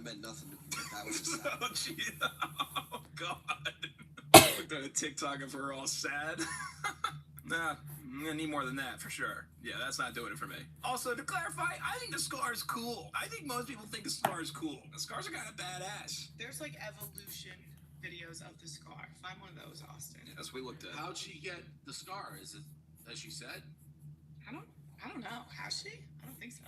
meant nothing. That was just Oh, gee. Oh, God. Looked at a TikTok of her all sad. Nah, I need more than that, for sure. Yeah, that's not doing it for me. Also, to clarify, I think the scar's cool. I think most people think the scar is cool. The scars are kind of badass. There's like evolution videos of the scar. Find one of those, Austin. Yeah, that's what we looked at. How'd she get the scar? Is it, as she said? I don't know. Has she? I don't think so.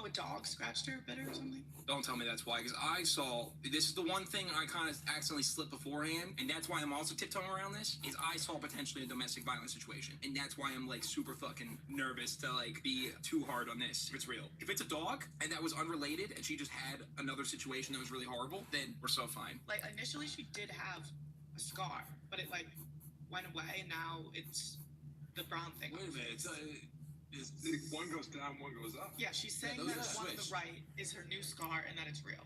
Oh, a dog scratched her a bit or something? Don't tell me that's why, because I saw, this is the one thing I kind of accidentally slipped beforehand, and that's why I'm also tiptoeing around this, is I saw potentially a domestic violence situation, and that's why I'm, like, super fucking nervous to, like, be too hard on this, if it's real. If it's a dog, and that was unrelated, and she just had another situation that was really horrible, then we're so fine. Like, initially she did have a scar, but it, like, went away, and now it's the brown thing. Wait a minute, one goes down, one goes up. Yeah, she's saying those that are one on the switched. right is her new scar and that it's real.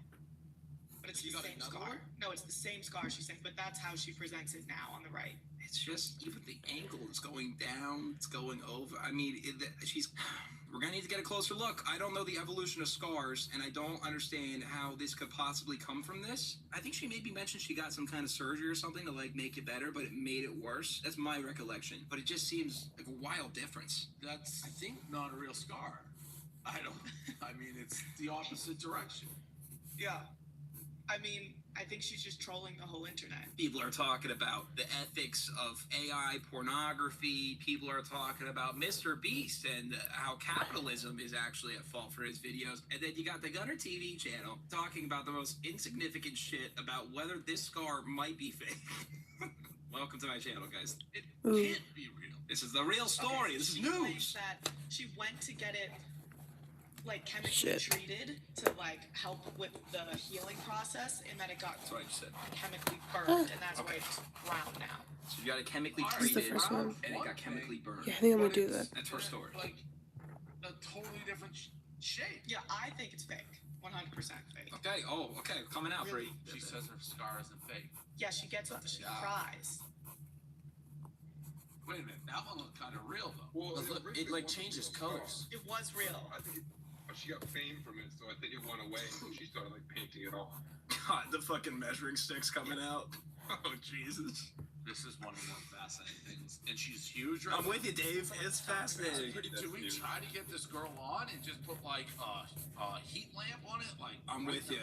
But it's You the got same another scar. one? No, it's the same scar she's saying, but that's how she presents it now on the right. It's just, even the angle is going down, it's going over. I mean, we're gonna need to get a closer look. I don't know the evolution of scars, and I don't understand how this could possibly come from this. I think she maybe mentioned she got some kind of surgery or something to, like, make it better, but it made it worse. That's my recollection. But it just seems like a wild difference. That's, I think, not a real scar. I mean, it's the opposite direction. Yeah. I mean, I think she's just trolling the whole internet. People are talking about the ethics of AI pornography. People are talking about Mr. Beast and how capitalism is actually at fault for his videos. And then you got the Gunner TV channel talking about the most insignificant shit about whether this scar might be fake. Welcome to my channel, guys. It can't be real. This is the real story. Okay, This is she news. claims that she went to get it, like, chemically treated to, like, help with the healing process, and that it got That's what I just said. chemically burned, and that's why it's brown now. So you got it chemically Alright, This is the treated, first one. and it got chemically burned. Yeah, I think I'm gonna But do it's- that. That's her story. Like, a totally different shape. Yeah, I think it's fake. 100% fake. Okay, okay, coming out Really? for She says her scar isn't fake. Yeah, she gets up and she Yeah. cries. Wait a minute, that one looked kind of real, though. Well, it like changes colors. It was real. I think she got fame from it, so I think it went away when she started like painting it off. God, the fucking measuring stick's coming out. Oh, Jesus. This is one of the more fascinating things. And she's huge, right? I'm with you, Dave. It's fascinating. Do we try to get this girl on and just put, like, a heat lamp on it? Like, I'm with you.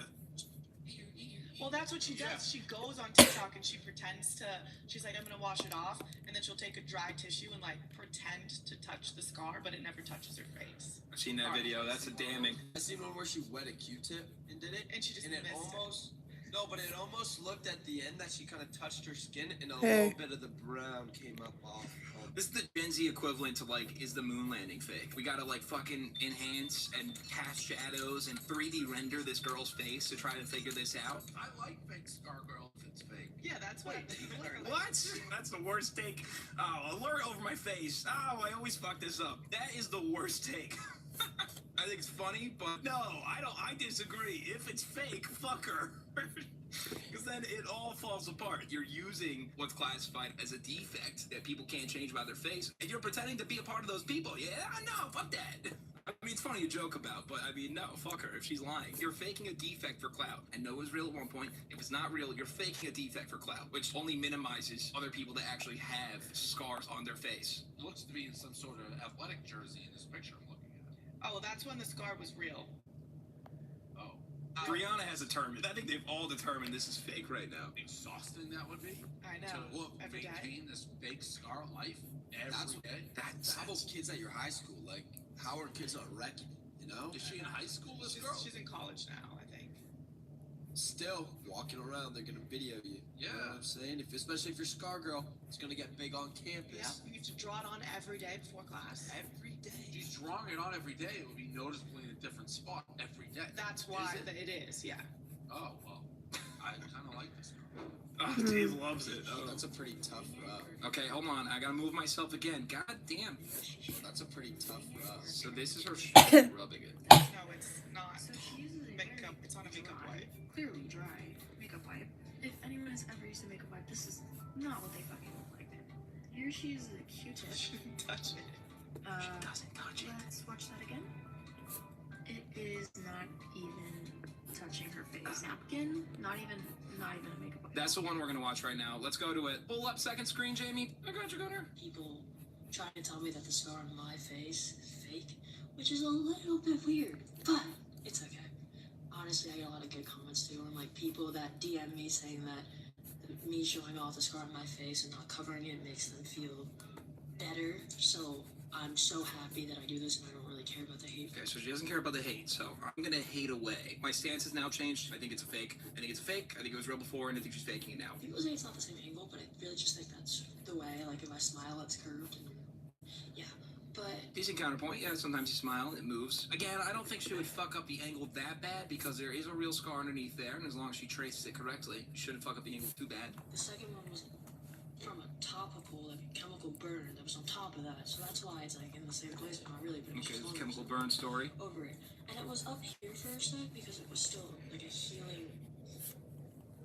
Well, that's what she does. Yeah. She goes on TikTok and she pretends to, she's like, I'm going to wash it off. And then she'll take a dry tissue and, like, pretend to touch the scar, but it never touches her face. I've seen that video. That's a damning. I seen one where she wet a Q-tip and did it, And she just and it missed it. almost but it almost looked at the end that she kind of touched her skin, and a Hey. little bit of the brown came up off. This is the Gen Z equivalent to, like, is the moon landing fake? We gotta, like, fucking enhance and cast shadows and 3D render this girl's face to try to figure this out. I like fake scar girl if it's fake. Yeah, that's what people are like. What? That's the worst take. Oh, alert over my face. Oh, I always fuck this up. That is the worst take. I think it's funny, but no, I disagree. If it's fake, fuck her. Because then it all falls apart. You're using what's classified as a defect that people can't change about their face, and you're pretending to be a part of those people. Yeah, no, fuck that. I mean, it's funny to joke about, but I mean, no, fuck her if she's lying. You're faking a defect for clout. I know it was real at one point. If it's not real, you're faking a defect for clout, which only minimizes other people that actually have scars on their face. Looks to be in some sort of athletic jersey in this picture I'm looking at. Oh, well, that's when the scar was real. Oh. Brianna has determined. I think they've all determined this is fake right now. Exhausting that would be. I know. To Every day. maintain this fake scar life every day. How about kids at your high school? Like, how are kids not wrecking it, you know? Is she in high school, this girl? She's in college now, I think. Still, walking around, they're gonna video you. Yeah. You know what I'm saying? Especially if you're Scar Girl, it's gonna get big on Yeah, campus. you have to draw it on every day before class. Every day. She's drawing it on every day. It would be noticeably in a different spot every day. That's why Is it? it is, yeah. Oh, well. I kind of like this girl. Oh, Dave loves it. Oh, Oh. that's a pretty tough route. Okay, hold on. I gotta move myself again. God damn. That's a pretty tough route. So this is her rubbing it. No, it's not. So she uses a Makeup. very It's not a makeup dry, wipe. clearly dry makeup wipe. If anyone has ever used a makeup wipe, this is not what they fucking look like. Here she uses a Q-tip. Shouldn't touch it. Doesn't touch it. Let's watch that again. It is not even touching touching her face. Napkin, not even a makeup wipe. That's the one we're gonna watch right now. Let's go to it. Pull up second screen, Jamie. I got you, Gunner. People trying to tell me that the scar on my face is fake, which is a little bit weird, but it's okay. Honestly, I get a lot of good comments too, and like people that DM me saying that me showing off the scar on my face and not covering it makes them feel better. So I'm so happy that I do this, and I don't really care about the hate. Okay, so she doesn't care about the hate, so I'm gonna hate away. My stance has now changed. I think it's a fake. I think it's a fake. I think it was real before, and I think she's faking it now. People say it's not the same angle, but I really just think that's the way. Like if I smile, it's curved, and yeah. But Decent counterpoint. Yeah, sometimes you smile, it moves. Again, I don't think she would fuck up the angle that bad because there is a real scar underneath there, and as long as she traces it correctly, she shouldn't fuck up the angle too bad. the second one was from a topical, like a chemical burn that was on top of that, so that's why it's like in the same place, but not really. But it's Okay, just this one chemical of burn story. over it, and it was up here for a sec because it was still like a healing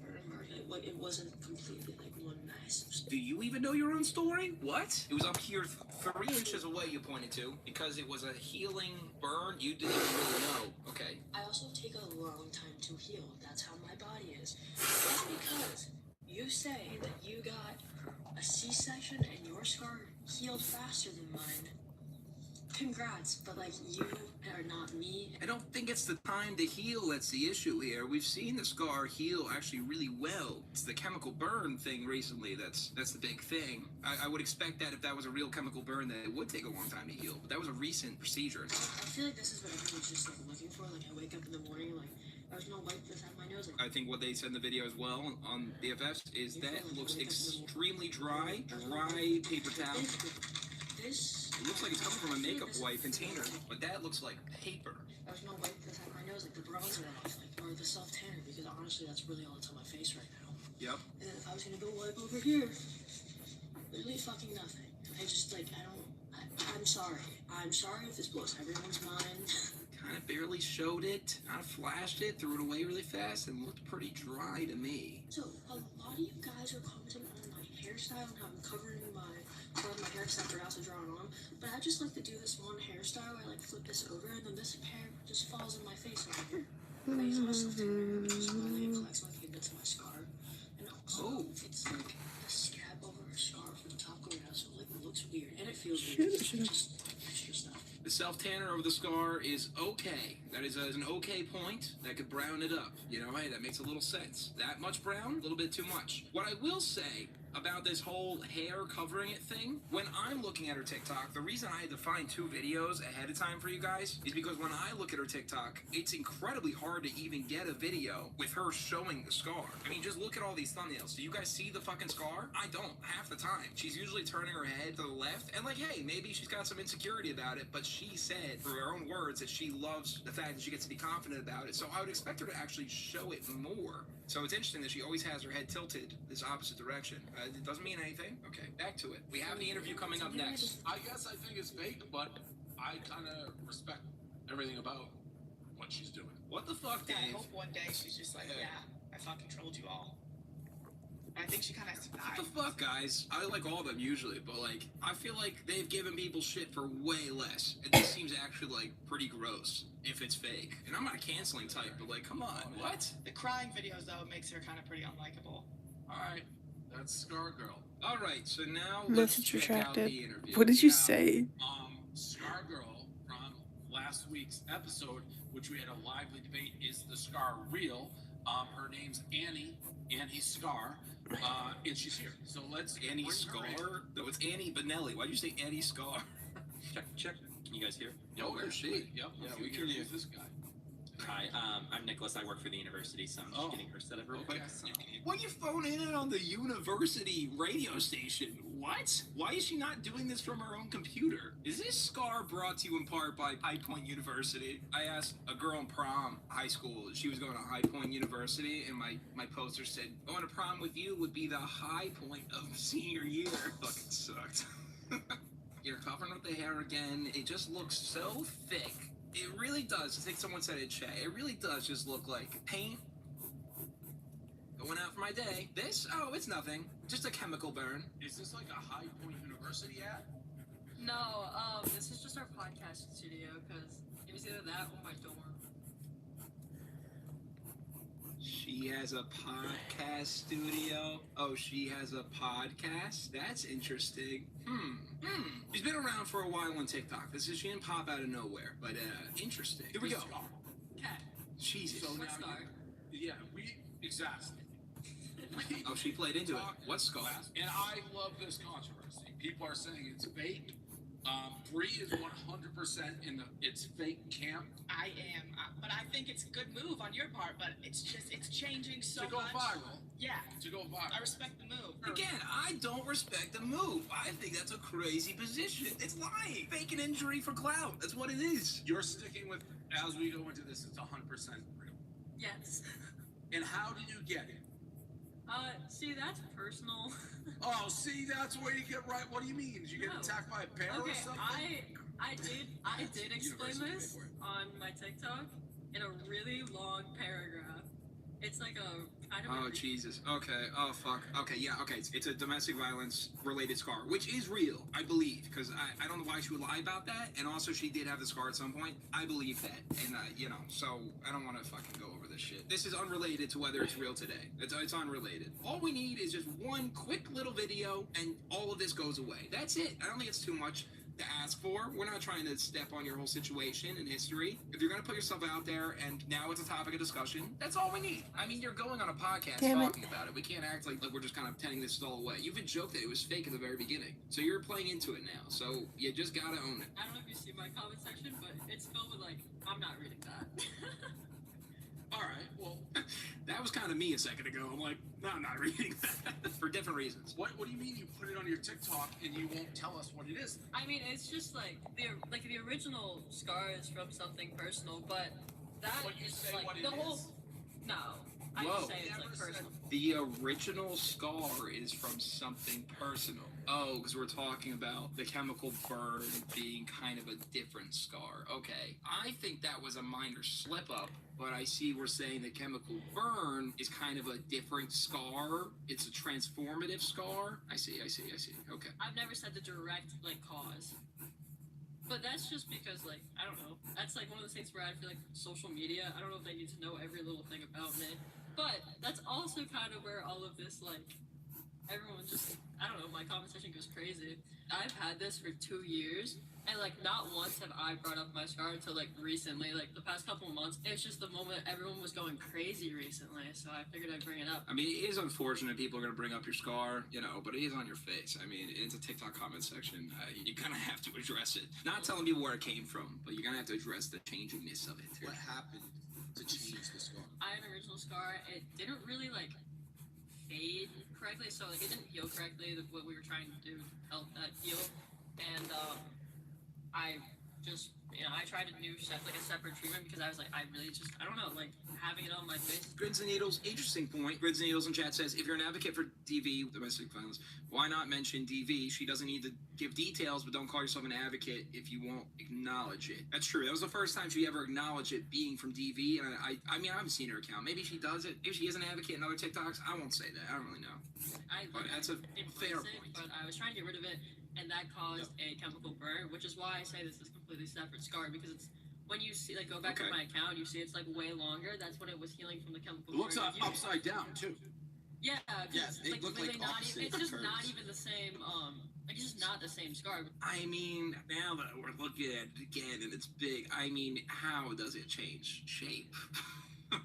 burn mark. It wasn't completely like one nice. Do you even know your own story? What? It was up here 3 inches away, you pointed to, because it was a healing burn you didn't even really know. Okay. I also take a long time to heal. That's how my body is. Just because you say that you got a C-section and your scar healed faster than mine, congrats, but like you are not me. I don't think it's the time to heal that's the issue here. We've seen the scar heal actually really well. It's the chemical burn thing recently that's the big thing. I would expect that if that was a real chemical burn that it would take a long time to heal, but that was a recent procedure. I feel like this is what everyone's just like looking for. Like I wake up in the morning, like there's no wipe beside my nose. Like, I think what they said in the video as well on BFFs is that looks extremely dry paper towel. this. It looks like it's coming from a makeup wipe container, but that looks like paper. There's no wipe beside my nose, like the bronzer off, like or the self tanner, because honestly that's really all that's on my face right now. Yep. And then if I was gonna go wipe over here, literally fucking nothing. I just like I'm sorry. I'm sorry if this blows everyone's mind. Kind of barely showed it, kind of flashed it, threw it away really fast, and looked pretty dry to me. So a lot of you guys are commenting on my hairstyle and how I'm covering my hair except for also drawing on. But I just like to do this one hairstyle where I like flip this over and then this hair just falls in my face over here. I use myself to just slowly collects my pigments in my scar. And also it's like a scab over a scar from the top going out, so it like looks weird and it feels weird. It's just extra stuff. The self-tanner over the scar is okay. That is an okay point. That could brown it up. You know, hey, that makes a little sense. That much brown? A little bit too much. What I will say about this whole hair covering it thing, when I'm looking at her TikTok, the reason I had to find 2 videos ahead of time for you guys is because when I look at her TikTok, it's incredibly hard to even get a video with her showing the scar. I mean, just look at all these thumbnails. Do you guys see the fucking scar? I don't, half the time. She's usually turning her head to the left, and like, hey, maybe she's got some insecurity about it, but she said, through her own words, that she loves the fact that she gets to be confident about it, so I would expect her to actually show it more. So it's interesting that she always has her head tilted this opposite direction. It doesn't mean anything. Okay, back to it. We have the interview coming up next. I guess I think it's fake, but I kind of respect everything about what she's doing. What the fuck, Yeah, I Dave? hope one day she's just like, yeah, I fucking trolled you all. I think she kind of What the fuck, guys? I like all of them usually, but like, I feel like they've given people shit for way less. And this seems actually like pretty gross if it's fake. And I'm not a canceling type, but like, come on, what? The crying videos though makes her kind of pretty unlikable. All right, that's Scar Girl. All right, so now let's Message check out retracted. the interview. What did you Now, say? Scar Girl from last week's episode, which we had a lively debate, is the Scar real? Her name's Annie Scar, and she's here. So let's Annie bring her Scar? in. No, it's Annie Benelli. Why'd you say Annie Scar? Check. Can you guys hear? Yo, where's she? Yep. Yeah, let's we hear can hear. who's this guy. Hi, I'm Nicholas. I work for the university, so I'm just getting her set up real quick. Why are you phoning in on the university radio station? What? Why is she not doing this from her own computer? Is this Scar brought to you in part by High Point University? I asked a girl in prom, high school, she was going to High Point University, and my poster said, going to prom with you would be the high point of senior year. Fucking sucked. You're covering up the hair again. It just looks so thick. It really does. I think someone said it, Chat. It really does just look like paint going out for my day. This? Oh, it's nothing. Just a chemical burn. Is this like a High Point University ad? No, this is just our podcast studio, because it was either that or my dorm. She has a podcast studio. Oh, she has a podcast? That's interesting. She's been around for a while on TikTok. She didn't pop out of nowhere, but interesting. Here we go. Okay. Jesus. So Let's now, start. exactly. Oh, she played into it. What scar? And I love this controversy. People are saying it's fake. Bree is 100% in it's fake camp. I am, but I think it's a good move on your part. But it's changing so To go much. viral. Yeah, To go viral. I respect the move. Again, I don't respect the move. I think that's a crazy position. It's lying. Fake an injury for clout. That's what it is. You're sticking with, as we go into this, it's 100% real. Yes. And how did you get it? See, that's personal. Oh, see, that's where you get right. What do you mean? Did you get No. attacked by a bear or Okay, something? I did explain University this paid for it. on my TikTok in a really long paragraph. It's like a kind of. Oh, Jesus. Okay. Oh, fuck. Okay, yeah, okay. It's a domestic violence related scar, which is real, I believe, because I don't know why she would lie about that. And also, she did have the scar at some point. I believe that. And, so I don't want to fucking go over this shit. This is unrelated to whether it's real today. It's unrelated. All we need is just one quick little video, and all of this goes away. That's it. I don't think it's too much to ask for. We're not trying to step on your whole situation and history. If you're going to put yourself out there and now it's a topic of discussion, that's all we need. I mean, you're going on a podcast talking about it. We can't act like we're just kind of pretending this is all away. You even joked that it was fake at the very beginning. So you're playing into it now. So you just got to own it. I don't know if you see my comment section, but it's filled with I'm not reading that. All right, well, that was kind of me a second ago. I'm like, no, I'm not reading that for different reasons. What do you mean you put it on your TikTok and you won't tell us what it is? I mean, it's just the original scar is from something personal, but that But you is say like what the it whole. is. No, I Whoa. just say it's Never like said- personal. The original scar is from something personal. Oh, because we're talking about the chemical burn being kind of a different scar. Okay. I think that was a minor slip up, but I see we're saying the chemical burn is kind of a different scar. It's a transformative scar. I see. Okay. I've never said the direct cause. But that's just because I don't know. That's one of those things where I feel like social media, I don't know if they need to know every little thing about me. But that's also kind of where all of this everyone just, I don't know, my comment section goes crazy. I've had this for 2 years, and not once have I brought up my scar until recently, the past couple of months. It's just the moment everyone was going crazy recently, so I figured I'd bring it up. I mean, it is unfortunate people are going to bring up your scar, but it is on your face. I mean, it's a TikTok comment section. You're going to have to address it. Not telling people where it came from, but you're going to have to address the changingness of it. What happened to change the scar? I had an original scar. It didn't really fade correctly, so it didn't heal correctly. What we were trying to do to help that heal, and I just I tried a new separate treatment because I was I really just I don't know having it on my face. Grids and Needles, interesting point. Grids and Needles in chat says, if you're an advocate for DV, domestic violence, why not mention DV? She doesn't need to give details, but don't call yourself an advocate if you won't acknowledge it. That's true. That was the first time she ever acknowledged it being from DV, and I mean, I haven't seen her account. Maybe she does it. If she is an advocate in other TikToks, I won't say that. I don't really know. But that's a fair point. But I was trying to get rid of it, and that caused a chemical burn, which is why I say this is completely separate scar, because it's when you see go back to my account, you see it's way longer. That's when it was healing from the chemical It looks burn. upside down too. Yeah, Yeah, they look really not opposite it's just curves. not even the same. It's just not the same scar. I mean, now that we're looking at it again and it's big, I mean, how does it change shape? All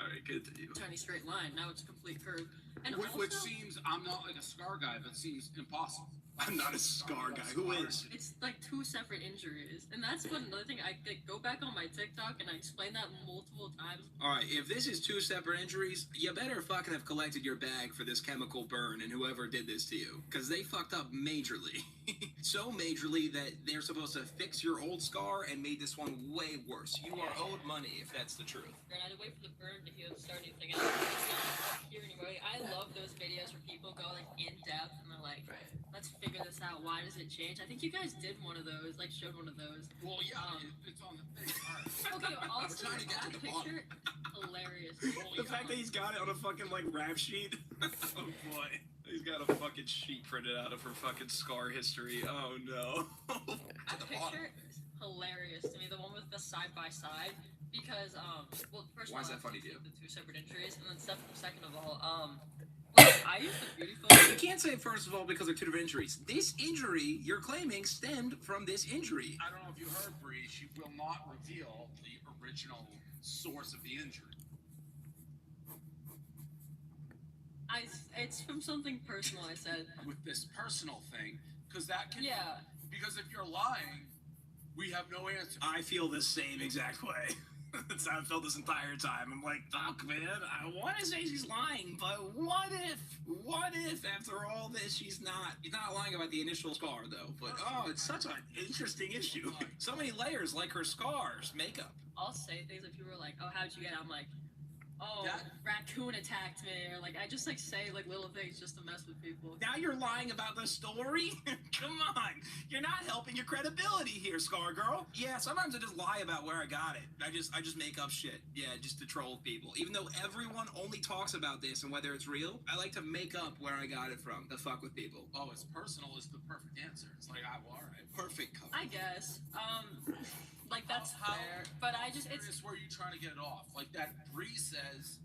right, continue. Tiny straight line. Now it's a complete curve. And Which also, seems, I'm not a scar guy, but seems impossible. I'm not a scar guy. Who is? it's 2 separate injuries, and that's another thing. I go back on my TikTok and I explain that multiple times. All right, if this is 2 separate injuries, you better fucking have collected your bag for this chemical burn and whoever did this to you, because they fucked up majorly. So majorly that they're supposed to fix your old scar and made this one way worse. You are owed money if that's the truth. And I had to wait for the burn to heal to start anything else. It's not up here anyway. I love those videos where people go in depth and they're like, let's figure this out. Why does it change? I think you guys did one of those, showed one of those. Well, yeah, it's on the thing. All right. Okay, also trying to get that to the bottom. picture, hilarious. The fact that he's got it on a fucking rap sheet. Oh boy. He's got a fucking sheet printed out of her fucking scar history. Oh no. The picture is hilarious to me. The one with the side by side. Because well, first Why of is all, that funny to you? the two separate injuries, and then second of all, look, I used the beauty phone. You can't say first of all because they're two different injuries. This injury you're claiming stemmed from this injury. I don't know if you heard, Bree. She will not reveal the original source of the injury. It's from something personal. I said. With this personal thing, because that can. Yeah. Because if you're lying, we have no answer. I feel the same exact way. That's how I felt this entire time. I'm like, fuck, man, I want to say she's lying, but what if after all this she's not? She's not lying about the initial scar, though. But, oh, it's such an interesting issue. So many layers, like her scars, makeup. I'll say things that people are like, oh, how'd you get it? I'm like, oh, That- raccoon attacked me, or like, I just like say like little things just to mess with people. Now you're lying about the story? Come on. You're not helping your credibility here, Scar Girl. Yeah, sometimes I just lie about where I got it. I just make up shit. Yeah, just to troll people. Even though everyone only talks about this and whether it's real, I like to make up where I got it from to fuck with people. Oh, it's personal is the perfect answer. It's like, well, all right. Perfect cover. I guess. Like that's How fair, but I just it's. Where you trying to get it off? Like that Bree says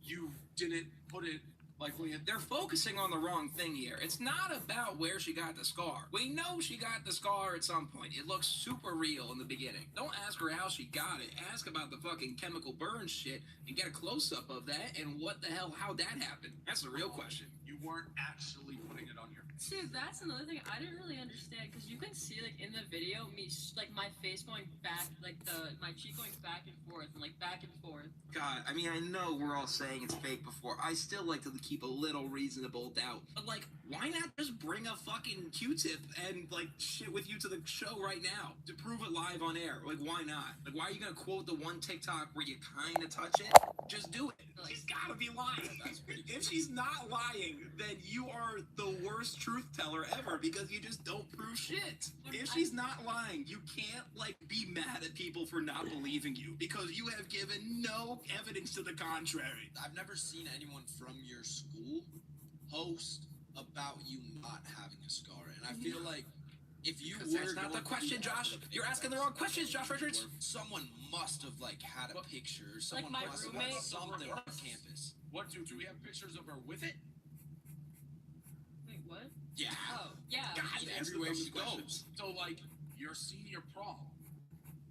you didn't put it like when you. They're focusing on the wrong thing here. It's not about where she got the scar. We know she got the scar at some point. It looks super real in the beginning. Don't ask her how she got it. Ask about the fucking chemical burn shit and get a close-up of that and what the hell, how that happened. That's the real question. You weren't actually putting it on your. See, that's another thing I didn't really understand because you can see like in the video me like my face going back, like my cheek going back and forth and like back and forth. God, I mean, I know we're all saying it's fake before. I still like to keep a little reasonable doubt. But, like, why not just bring a fucking Q-tip and, like, shit with you to the show right now to prove it live on air? Like, why not? Like, why are you going to quote the one TikTok where you kind of touch it? Just do it. She's got to be lying. If she's not lying, then you are the worst truth teller ever because you just don't prove shit. If she's not lying, you can't, like, be mad at people for not believing you because you have given no evidence to the contrary. I've never seen anyone from your school post about you not having a scar, and I feel like if you were that's not the question, Josh. You're asking the wrong questions, Josh Richards. Someone must have like had a picture. Someone my must have roommate- had something on campus. What do we have pictures of her with it? Wait, what? Yeah. Oh, yeah. God, Everywhere she goes. So like your senior prom.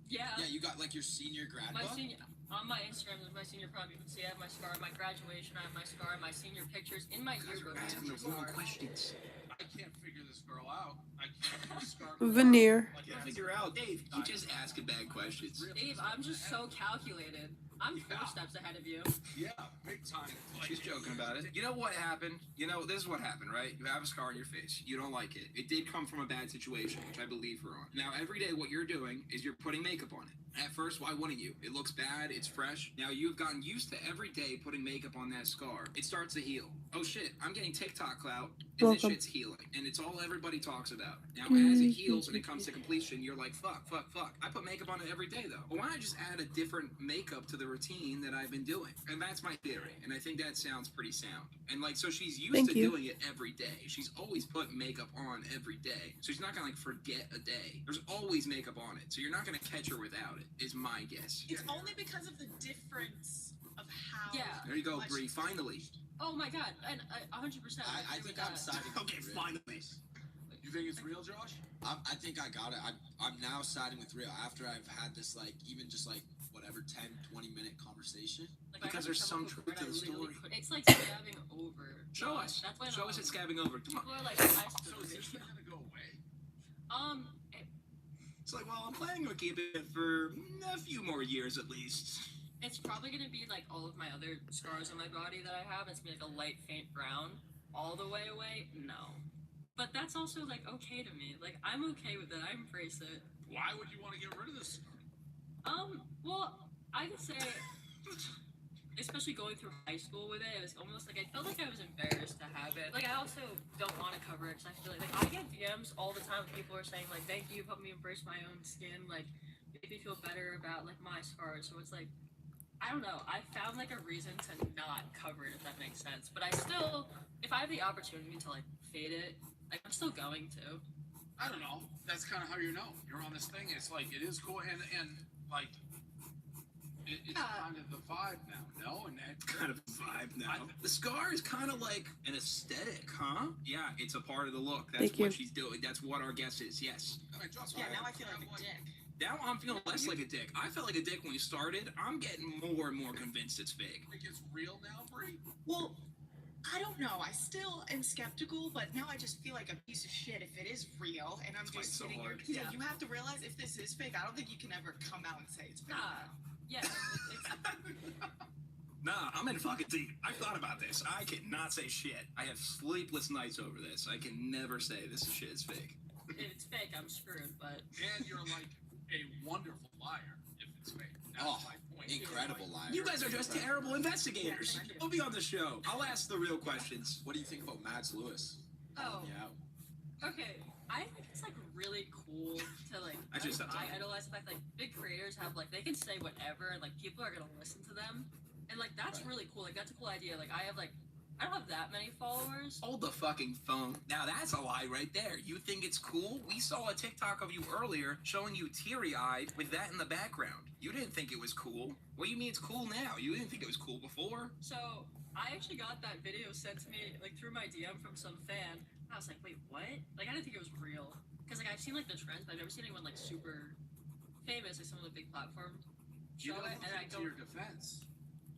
Yeah. Yeah, you got like your senior grad My book? senior on my Instagram is my senior prom. You can see I have my scar. My graduation, I have my scar. My senior pictures in my yearbook. I have my scar. questions. I can't figure this girl out. I can't start. Veneer. I can't figure out, Dave. You just asking bad questions. Dave, I'm just so calculated. I'm 4 steps ahead of you. Yeah, big time. Like, She's joking about it. You know what happened? You know, this is what happened, right? You have a scar on your face. You don't like it. It did come from a bad situation, which I believe her on. Now, every day what you're doing is you're putting makeup on it. At first, why wouldn't you? It looks bad. It's fresh. Now, you've gotten used to every day putting makeup on that scar. It starts to heal. Oh, shit. I'm getting TikTok clout, and this shit's healing. And it's all everybody talks about. Now, as it heals and it comes to completion, you're like, fuck. I put makeup on it every day, though. But why not just add a different makeup to the routine that I've been doing? And that's my theory. And I think that sounds pretty sound. And, like, so she's used to doing it every day. She's always put makeup on every day. So she's not going to, like, forget a day. There's always makeup on it. So you're not going to catch her without it, is my guess. It's only because of the difference of how. Yeah. There you go, much Bree. it's Finally. changed. Oh my god, and 100%. I think I'm siding with Okay, Rio. finally. You think it's real, Josh? I think I got it. I'm now siding with Rio after I've had this, like, even just, like, whatever, 10, 20-minute conversation. Like, Because I there's have a some chemical truth to burn, the I literally story. It's like scabbing over. Show us. That's why Show us it scabbing over. Come on. People are like, I So is this gonna go away? It's like, well, I'm planning on keeping it for a few more years at least. It's probably gonna be like all of my other scars on my body that I have. It's gonna be like a light, faint brown, all the way away. No, but that's also like okay to me. Like I'm okay with it. I embrace it. Why would you want to get rid of this? Well, I could say, especially going through high school with it, it was almost like I felt like I was embarrassed to have it. Like I also don't want to cover it because I feel like I get DMs all the time. People are saying like, "Thank you, help me embrace my own skin." Like, make me feel better about like my scars. So it's like. I don't know. I found like a reason to not cover it, if that makes sense. But I still, if I have the opportunity to like fade it, like I'm still going to. I don't know. That's kind of how you know you're on this thing. It's like it is cool, and like It's kind of the vibe now, no? And that Kind of a vibe now. The scar is kind of like an aesthetic, huh? Yeah, it's a part of the look. That's Thank what you. she's doing. That's what our guess is, yes. Yeah, now I feel like a dick. Now I'm feeling less like a dick. I felt like a dick when we started. I'm getting more and more convinced it's fake. think it's real now, Brie? Well, I don't know. I still am skeptical, but now I just feel like a piece of shit if it is real, and I'm That's just so sitting here. hard. Yeah, you have to realize if this is fake, I don't think you can ever come out and say it's fake. Yeah, Nah, I'm in fucking deep. I've thought about this. I cannot say shit. I have sleepless nights over this. I can never say this shit is fake. if it's fake, I'm screwed. But And you're like a wonderful liar if it's fake. That's Oh, my point. incredible liar. You guys are just terrible investigators. We'll be on the show. I'll ask the real questions. What do you think about Mads Lewis? oh, Yeah. okay. I think it's like really cool to like. I just stopped I talking. idolize the fact like big creators have like they can say whatever and like people are gonna listen to them, and like that's Right. really cool. Like that's a cool idea. Like I don't have that many followers. Hold the fucking phone. Now that's a lie right there. You think it's cool? We saw a TikTok of you earlier showing you teary-eyed with that in the background. You didn't think it was cool. What do you mean it's cool now? You didn't think it was cool before? So I actually got that video sent to me like through my DM from some fan. I was like, wait, what? Like I didn't think it was real because like I've seen like the trends, but I've never seen anyone like super famous, like some of the big platforms You show know, it, and I to go, your defense,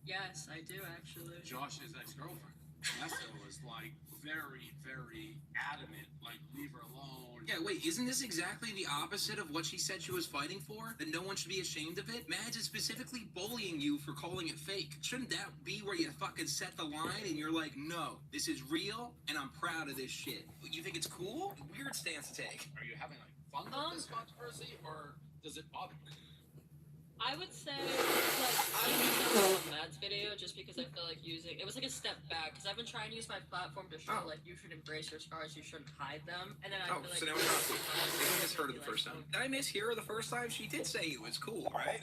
yes, I do actually. Josh's ex-girlfriend, Vanessa, was like very, very adamant, like leave her alone. Yeah, wait, isn't this exactly the opposite of what she said she was fighting for? That no one should be ashamed of it? Mads is specifically bullying you for calling it fake. Shouldn't that be where you fucking set the line and you're like, no, this is real and I'm proud of this shit? You think it's cool? Weird stance to take. Are you having like fun with this controversy, or does it bother you? I would say, like, I used Matt's video just because I feel like it was like a step back, because I've been trying to use my platform to show, like, you should embrace your scars, you shouldn't hide them, and then I feel like... so now we're not. I misheard her the first time. Did I mishear her the first time? She did say it was cool, right?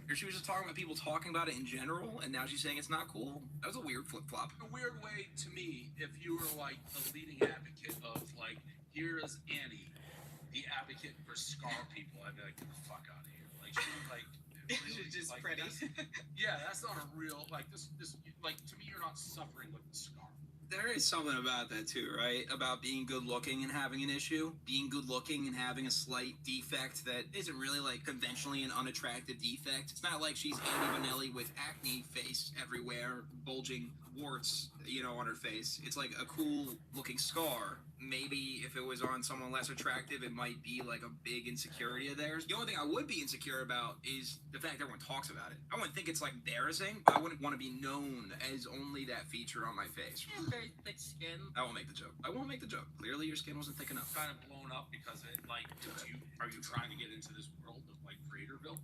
Or she was just talking about people talking about it in general, and now she's saying it's not cool? That was a weird flip-flop. A weird way to me, if you were like the leading advocate of like, here's Annie, the advocate for scar people, I'd be like, get the fuck out of here. Like, she's like, really, She's just like, pretty. Yeah, that's not a real, like, this, like, to me, you're not suffering with the scar. There is something about that too, right? About being good looking and having an issue. Being good looking and having a slight defect that isn't really like conventionally an unattractive defect. It's not like she's Andy Vanelli with acne face everywhere, bulging warts, you know, on her face. It's like a cool looking scar. Maybe if it was on someone less attractive, it might be like a big insecurity of theirs. The only thing I would be insecure about is the fact that everyone talks about it. I wouldn't think it's like embarrassing, but I wouldn't want to be known as only that feature on my face. I have very thick skin. I won't make the joke. I won't make the joke. Clearly your skin wasn't thick enough. Kind of blown up because it, like, are you trying to get into this world of like Creatorville?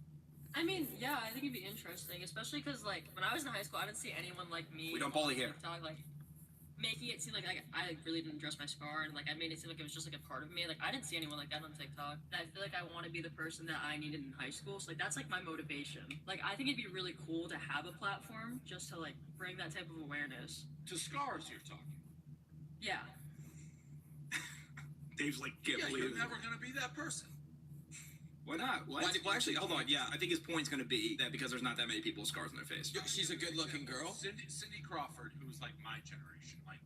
I mean, yeah, I think it'd be interesting, especially because, like, when I was in high school, I didn't see anyone like me. We don't bully here. TikTok, like, making it seem like I really didn't address my scar, and, like, I made it seem like it was just, like, a part of me. Like, I didn't see anyone like that on TikTok. And I feel like I want to be the person that I needed in high school. So, like, that's, like, my motivation. Like, I think it'd be really cool to have a platform just to, like, bring that type of awareness. To scars, you're talking. Yeah. Dave's like, can't Yeah, believe you're it. never gonna be that person. Why not? Well, actually, hold on. Yeah, I think his point's going to be that because there's not that many people with scars on their face. She's a good-looking girl. Cindy Crawford, who's like my generation, like,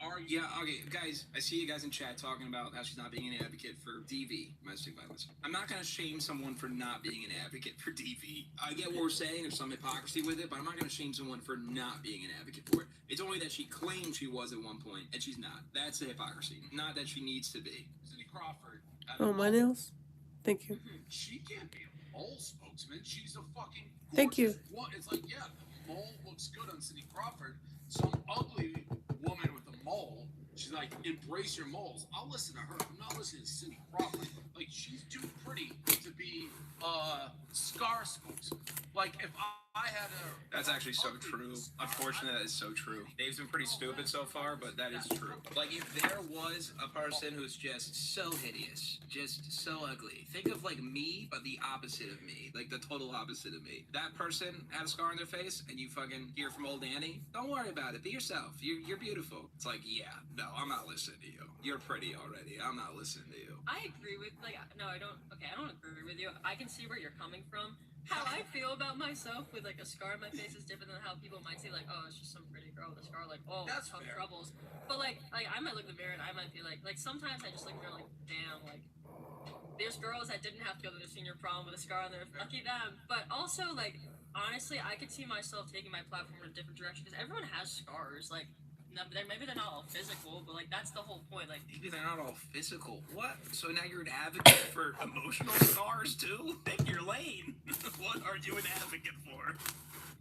are you? Yeah, okay, guys, I see you guys in chat talking about how she's not being an advocate for DV, domestic violence. I'm not going to shame someone for not being an advocate for DV. I get what we're saying, there's some hypocrisy with it, but I'm not going to shame someone for not being an advocate for it. It's only that she claimed she was at one point, and she's not. That's the hypocrisy, not that she needs to be. Cindy Crawford. Oh, my nails? Thank you. She can't be a mole spokesman. She's a fucking gorgeous Thank you. It's like, yeah, the mole looks good on Cindy Crawford. Some ugly woman with a mole, she's like, embrace your moles. I'll listen to her. I'm not listening to Cindy Crawford. Like, she's too pretty to be a scar spokesman. Like, if I had a... That's actually so true. Unfortunately, that is so true. Dave's been pretty stupid so far, but that is true. Like, if there was a person who's just so hideous, just so ugly, think of, like, me, but the opposite of me. Like, the total opposite of me. That person had a scar on their face, and you fucking hear from old Annie, don't worry about it. Be yourself. You're beautiful. It's like, yeah, no, I'm not listening to you. You're pretty already. I'm not listening to you. I agree with, like, no, I don't agree with you. I can see where you're coming from. how I feel about myself with like a scar on my face is different than how people might say like, oh, it's just some pretty girl with a scar, like, oh, That's tough fair. troubles. But like I might look in the mirror and I might be like sometimes I just look in the mirror like, damn, like there's girls that didn't have to go to the senior prom with a scar on their lucky them. But also like honestly, I could see myself taking my platform in a different direction because everyone has scars. Like maybe they're not all physical, but like that's the whole point. Like Maybe they're not all physical. What? So now you're an advocate for emotional scars too? Pick your lane. What are you an advocate for?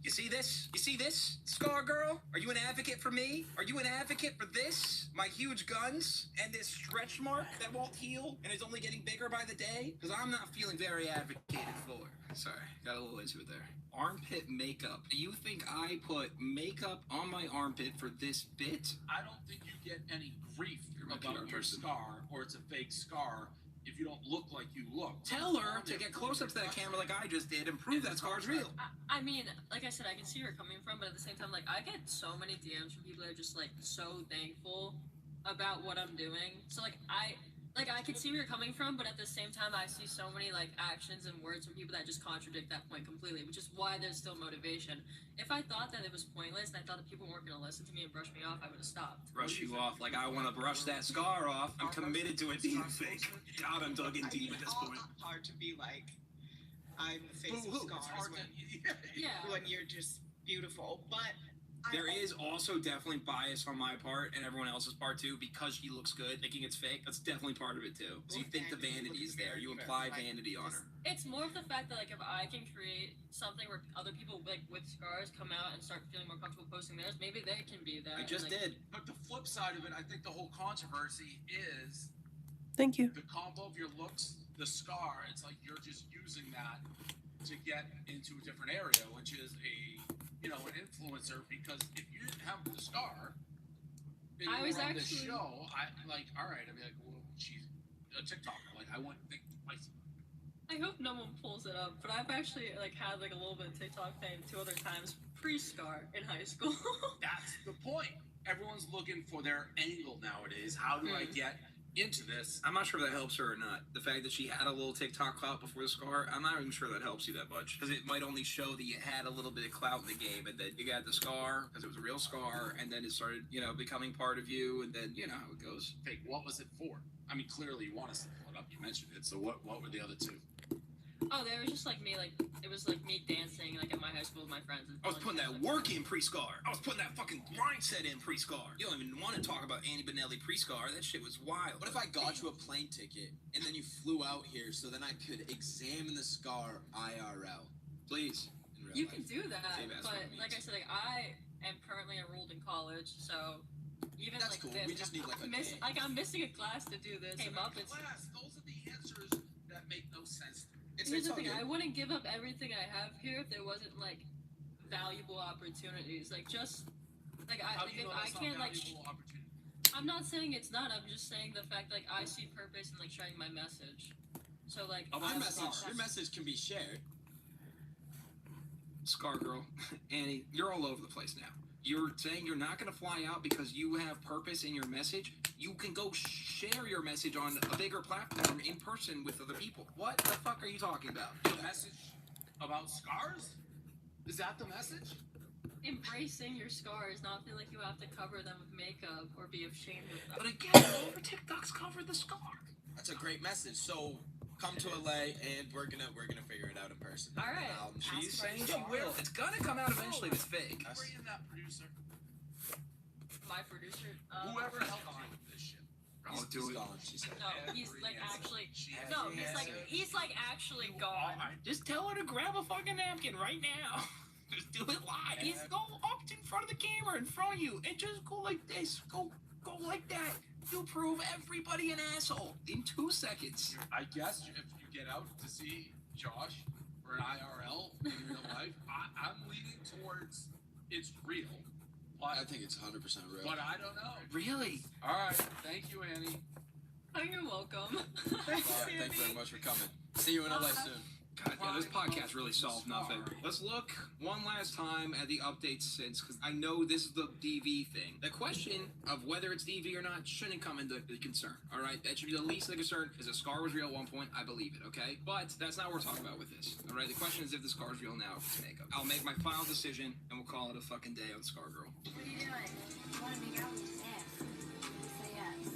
You see this? You see this, scar girl? Are you an advocate for me? Are you an advocate for this? My huge guns and this stretch mark that won't heal and is only getting bigger by the day? Because I'm not feeling very advocated for. Sorry, got a little into it there. Armpit makeup. You think I put makeup on my armpit for this bit? I don't think you get any grief my about PR your person. scar or it's a fake scar if you don't look like you look. Tell her to get close up to that camera like I just did and prove that scar's real. I mean, like I said, I can see where you're coming from, but at the same time, like I get so many DMs from people that are just like so thankful about what I'm doing. So like I can see where you're coming from, but at the same time, I see so many like actions and words from people that just contradict that point completely, which is why there's still motivation. If I thought that it was pointless and I thought that people weren't going to listen to me and brush me off, I would have stopped. Brush you off like I want to brush that scar off. I'm committed to a deep fake. God, I'm dug in deep at this point. It's hard to be like, I'm the face of It's scars hard when, Yeah. when you're just beautiful. But There is also definitely bias on my part and everyone else's part too because she looks good, thinking it's fake. That's definitely part of it too. So you think the vanity is there. You imply vanity on her. It's more of the fact that like if I can create something where other people like with scars come out and start feeling more comfortable posting theirs, maybe they can be that. I just like, did. But the flip side of it, I think the whole controversy is Thank you. the combo of your looks, the scar. It's like you're just using that to get into a different area, which is an influencer. Because if you didn't have the scar, and I you was were on this actually- show, I like, all right, I'd be like, well, she's a TikToker. Like, I wouldn't think twice. I hope no one pulls it up, but I've actually like had like a little bit of TikTok fame 2 other times pre-scar in high school. That's the point. Everyone's looking for their angle nowadays. How do I get into this? I'm not sure if that helps her or not. The fact that she had a little TikTok clout before the scar, I'm not even sure that helps you that much. Because it might only show that you had a little bit of clout in the game, and then you got the scar, because it was a real scar, and then it started, becoming part of you, and then, you know how it goes. Fake. What was it for? I mean, clearly you want us to pull it up. You mentioned it. So what were the other two? Oh, they were just like me, like it was like me dancing like at my high school with my friends. And I was putting that work in pre-scar. I was putting that fucking mindset in pre-scar. You don't even want to talk about Annie Benelli pre-scar. That shit was wild. What if I got you a plane ticket and then you flew out here so then I could examine the scar IRL? Please. In real You life. can do that, Same as but what it like I means. said, like I am currently enrolled in college, so even That's like cool. this, We just need, like, a day. I'm missing a class to do this. Came up, it's Class. Those are the answers that make no sense. here's the all thing. good. I wouldn't give up everything I have here if there wasn't like valuable opportunities. Like just like How like do you if know I that's not can't like. valuable opportunity? I'm not saying it's not. I'm just saying the fact like I see purpose in like sharing my message. So like Your I'm- message can be shared. Scar girl, Annie, you're all over the place now. You're saying you're not going to fly out because you have purpose in your message. You can go share your message on a bigger platform in person with other people. What the fuck are you talking about? The message about scars? Is that the message? Embracing your scars, not feel like you have to cover them with makeup or be ashamed of them. But again, all over TikTok's cover the scar. That's a great message. So come to LA and we're gonna figure it out in person. All right. She's Ask saying her. she will. It's gonna come out eventually. It's fake. Bring in that producer. My producer. Whoever helped you with this shit. I'll do it. Gone, she said. No, he's like actually. She No, has he's like actually gone. Just tell her to grab a fucking napkin right now. Just do it live. Just go up in front of the camera in front of you and just go like this. Go like that. You'll prove everybody an asshole in 2 seconds. I guess if you get out to see Josh for an IRL in real life, I'm leaning towards it's real. I think it's 100% real. But I don't know. Really? All right. Thank you, Annie. Oh, you're welcome. All right, thank you very much for coming. See you in LA soon. God, yeah, this podcast really solved nothing. Let's look one last time at the updates since, because I know this is the DV thing. The question of whether it's DV or not shouldn't come into the concern, all right? That should be the least of the concern, because the scar was real at one point, I believe it, okay? But that's not what we're talking about with this, all right? The question is if the scar is real now, if it's makeup. I'll make my final decision, and we'll call it a fucking day on Scar Girl. What are you doing? You want to make out with his ass? Say yes.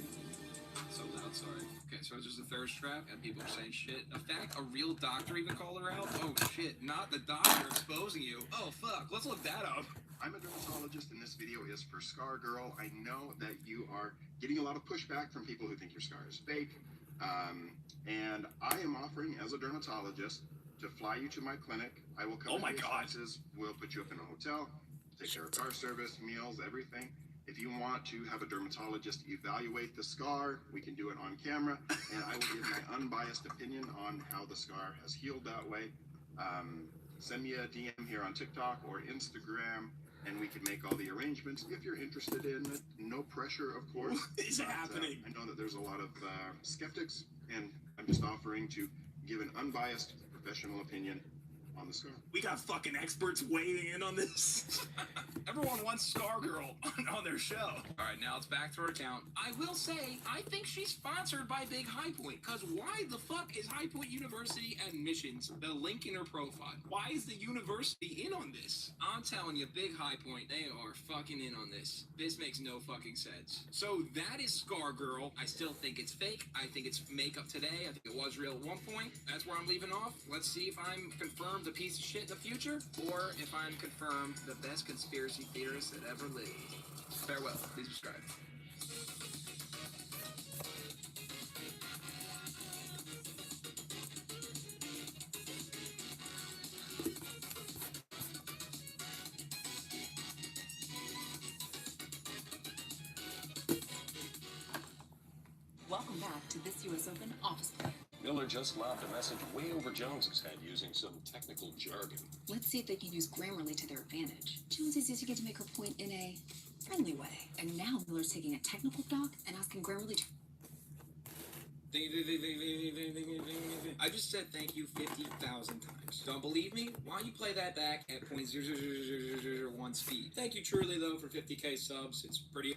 So loud, sorry. Okay, so it's just a thirst trap, and people are saying shit. In fact, a real doctor even called her out? Oh shit, not the doctor exposing you. Oh fuck, let's look that up. I'm a dermatologist, and this video is for Scar Girl. I know that you are getting a lot of pushback from people who think your scar is fake. And I am offering, as a dermatologist, to fly you to my clinic. I will cover the expenses. We'll put you up in a hotel, take care of car service, meals, everything. If you want to have a dermatologist evaluate the scar, we can do it on camera, and I will give my unbiased opinion on how the scar has healed that way. Send me a DM here on TikTok or Instagram, and we can make all the arrangements if you're interested in it. No pressure, of course. What is happening? I know that there's a lot of skeptics, and I'm just offering to give an unbiased professional opinion on the scar. We got fucking experts weighing in on this. Everyone wants Scar Girl on their show. All right, now it's back to our account. I will say, I think she's sponsored by Big High Point, because why the fuck is High Point University Admissions the link in her profile? Why is the university in on this? I'm telling you, Big High Point, they are fucking in on this. This makes no fucking sense. So that is Scar Girl. I still think it's fake. I think it's makeup today. I think it was real at one point. That's where I'm leaving off. Let's see if I'm confirmed a piece of shit in the future, or if I'm confirmed the best conspiracy theorist that ever lived. Farewell. Please subscribe. Welcome back to this US Open office play. Miller just lobbed a message way over Jones's head using some technical jargon. Let's see if they can use Grammarly to their advantage. Jones is easy to get to make her point in a friendly way. And now Miller's taking a technical doc and asking Grammarly to... I just said thank you 50,000 times. Don't believe me? Why don't you play that back at 0.00001 speed? Thank you truly, though, for 50k subs. It's pretty...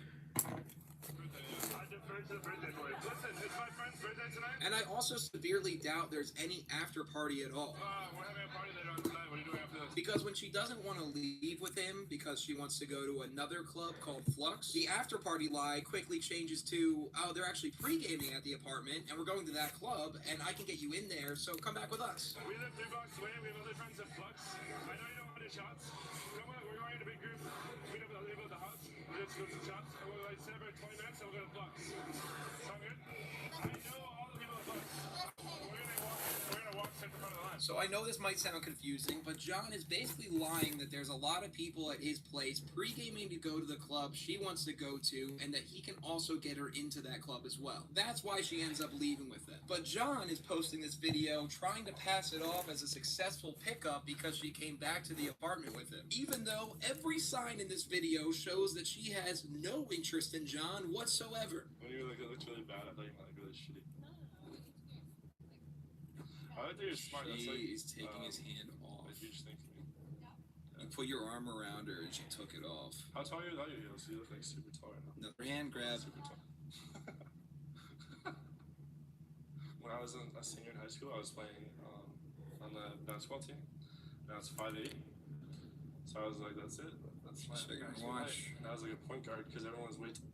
And I also severely doubt there's any after party at all. We're having a party later on tonight. What are you doing after this? Because when she doesn't want to leave with him because she wants to go to another club called Flux, the after party lie quickly changes to, oh, they're actually pre-gaming at the apartment and we're going to that club and I can get you in there, so come back with us. We live 3 blocks away. We have other friends at Flux. I know you don't want any shots. Come on, we're going in a big group. Meet up at the house. We'll just go to shots. And we'll like celebrate 20 minutes and we'll go to Flux. Sound good? I know all the people at Flux. We're gonna walk straight in front of the line. So I know this might sound confusing, but John is basically lying that there's a lot of people at his place pre-gaming to go to the club she wants to go to, and that he can also get her into that club as well. That's why she ends up leaving with them. But John is posting this video trying to pass it off as a successful pickup because she came back to the apartment with him, even though every sign in this video shows that she has no interest in John whatsoever. When you look, it looks really bad. I thought you might look really shitty. I think you're smart. That's like, He is taking his hand off. A huge thing for me. You put your arm around her and she took it off. How tall are you without your heels? You look like super tall right now. Another hand grab. Super tall. When I was a senior in high school, I was playing on the basketball team. And I was 5'8". So I was like, that's it. That's my actual height. And I was like a point guard because everyone's way too...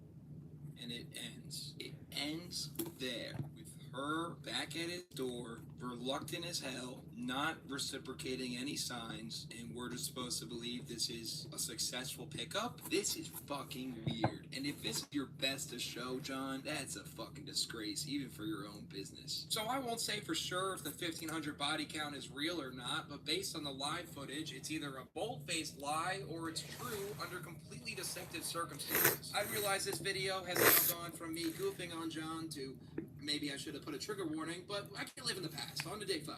And it ends. It ends there with her back at his door, reluctant as hell, not reciprocating any signs, and we're just supposed to believe this is a successful pickup? This is fucking weird. And if this is your best to show, John, that's a fucking disgrace, even for your own business. So I won't say for sure if the 1,500 body count is real or not, but based on the live footage, it's either a bold-faced lie or it's true under completely deceptive circumstances. I realize this video has now gone from me goofing on John to maybe I should have put a trigger warning, but I can't live in the past. On to day 5.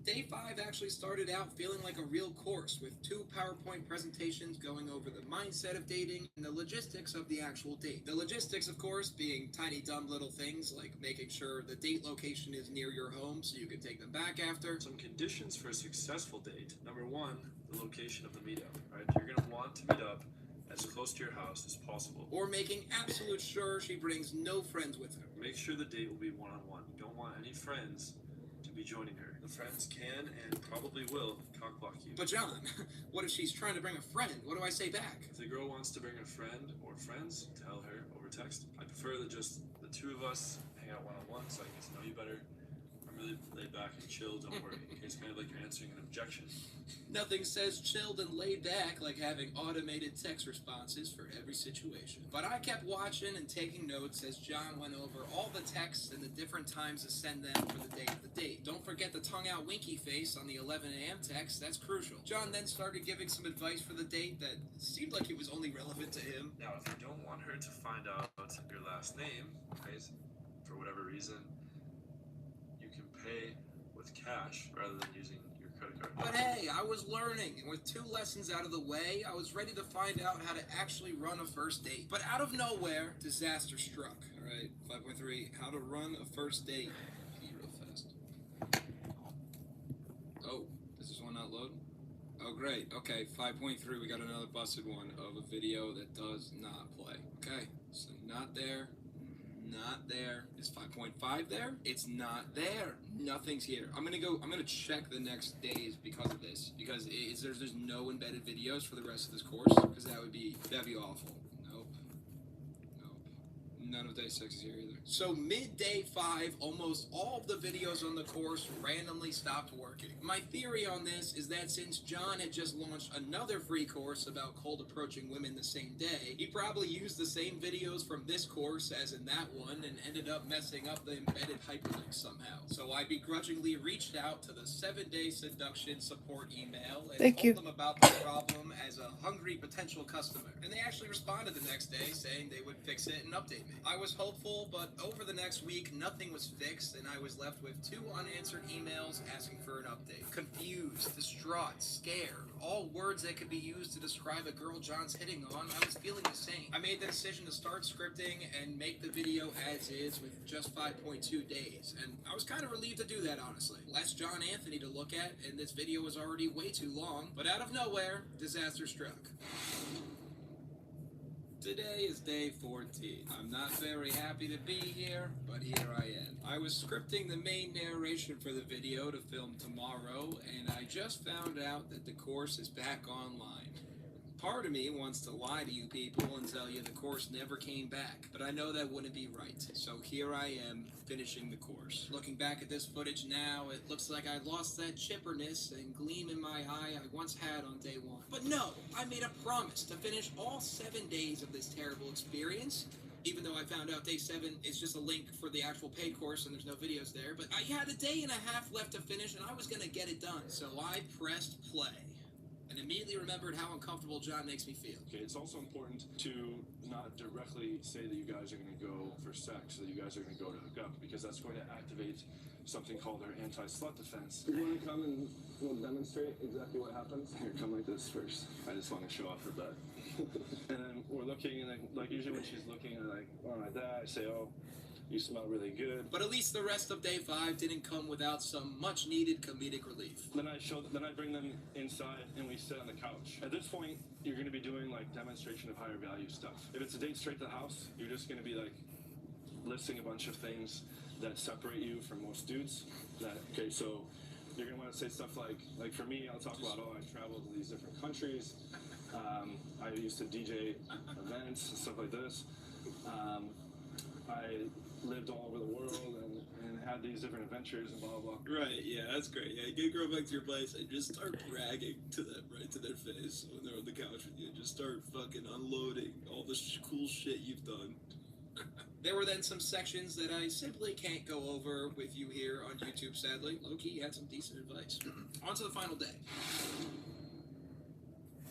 Day 5 actually started out feeling like a real course, with 2 PowerPoint presentations going over the mindset of dating and the logistics of the actual date. The logistics, of course, being tiny dumb little things like making sure the date location is near your home so you can take them back after. Some conditions for a successful date. Number 1, the location of the meetup, right? You're going to want to meet up as close to your house as possible. Or making absolute sure she brings no friends with her. Make sure the date will be one-on-one. You don't want any friends to be joining her. The friends can and probably will cockblock you. But John, what if she's trying to bring a friend? What do I say back? If the girl wants to bring a friend or friends, tell her over text. I prefer that just the 2 of us hang out one-on-one so I can get to know you better. I'm really laid back and chill, don't worry. It's kind of like you're answering an objection. Nothing says chilled and laid back like having automated text responses for every situation. But I kept watching and taking notes as John went over all the texts and the different times to send them for the day of the date. Don't forget the tongue-out winky face on the 11 a.m. text, that's crucial. John then started giving some advice for the date that seemed like it was only relevant to him. Now, if you don't want her to find out your last name, right, for whatever reason, you can pay with cash rather than using your credit card. But hey, I was learning, and with 2 lessons out of the way, I was ready to find out how to actually run a first date. But out of nowhere, disaster struck. Alright, 5.3, how to run a first date. Real fast. Oh, is this one not loading? Oh great, okay, 5.3, we got another busted one of a video that does not play. Okay, so not there. Not there. Is 5.5 there? It's not there. Nothing's here. I'm gonna check the next days because of this. Because there's no embedded videos for the rest of this course. Because that'd be awful. Nope. None of day 6 is here either. So mid-day 5, almost all of the videos on the course randomly stopped working. My theory on this is that since John had just launched another free course about cold approaching women the same day, he probably used the same videos from this course as in that one and ended up messing up the embedded hyperlinks somehow. So I begrudgingly reached out to the 7-day seduction support email and told them about the problem as a hungry potential customer. And they actually responded the next day saying they would fix it and update me. I was hopeful, but over the next week, nothing was fixed, and I was left with 2 unanswered emails asking for an update. Confused, distraught, scared, all words that could be used to describe a girl John's hitting on. I was feeling the same. I made the decision to start scripting and make the video as is with just 5.2 days, and I was kind of relieved to do that, honestly. Less John Anthony to look at, and this video was already way too long, but out of nowhere, disaster struck. Today is day 14. I'm not very happy to be here, but here I am. I was scripting the main narration for the video to film tomorrow, and I just found out that the course is back online. Part of me wants to lie to you people and tell you the course never came back, but I know that wouldn't be right. So here I am, finishing the course. Looking back at this footage now, it looks like I lost that chipperness and gleam in my eye I once had on day 1. But no, I made a promise to finish all 7 days of this terrible experience. Even though I found out day 7 is just a link for the actual paid course and there's no videos there. But I had a day and a half left to finish and I was gonna get it done. So I pressed play. And immediately remembered how uncomfortable John makes me feel. Okay, it's also important to not directly say that you guys are going to go for sex, that you guys are going to go to hook up, because that's going to activate something called our anti-slut defense. You want to come and we'll demonstrate exactly what happens? Here, come like this first. I just want to show off her butt. And then we're looking, and then, like usually when she's looking, and like, oh, like that, I say, oh, you smell really good. But at least the rest of day 5 didn't come without some much-needed comedic relief. Then I bring them inside and we sit on the couch. At this point, you're going to be doing like demonstration of higher value stuff. If it's a date straight to the house, you're just going to be like listing a bunch of things that separate you from most dudes. Okay, so you're going to want to say stuff like for me, I'll talk about, oh, I traveled to these different countries. I used to DJ events and stuff like this. I lived all over the world and had these different adventures and blah, blah, blah. Right, yeah, that's great. Yeah, get a girl back to your place and just start bragging to them right to their face when they're on the couch with you. Just start fucking unloading all the cool shit you've done. There were then some sections that I simply can't go over with you here on YouTube, sadly. Low-key had some decent advice. On to the final day.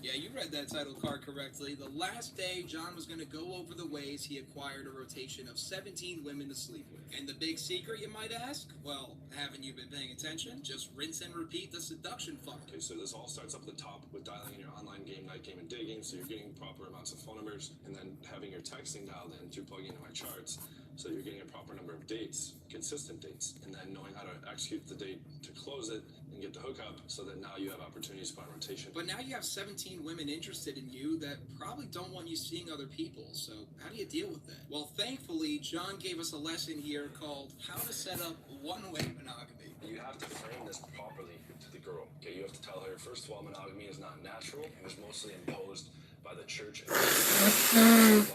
Yeah, you read that title card correctly. The last day, John was going to go over the ways he acquired a rotation of 17 women to sleep with. And the big secret, you might ask? Well, haven't you been paying attention? Just rinse and repeat the seduction funnel. Okay, so this all starts up at the top with dialing in your online game, night game, and day game, so you're getting proper amounts of phone numbers, and then having your texting dialed in through plugging into my charts, so you're getting a proper number of dates, consistent dates, and then knowing how to execute the date to close it and get the hookup, so that now you have opportunities by rotation. But now you have 17 women interested in you that probably don't want you seeing other people, so how do you deal with that? Well, thankfully, John gave us a lesson here called How to Set Up One-Way Monogamy. You have to frame this properly to the girl. Okay, you have to tell her, first of all, monogamy is not natural. It was mostly imposed by the church and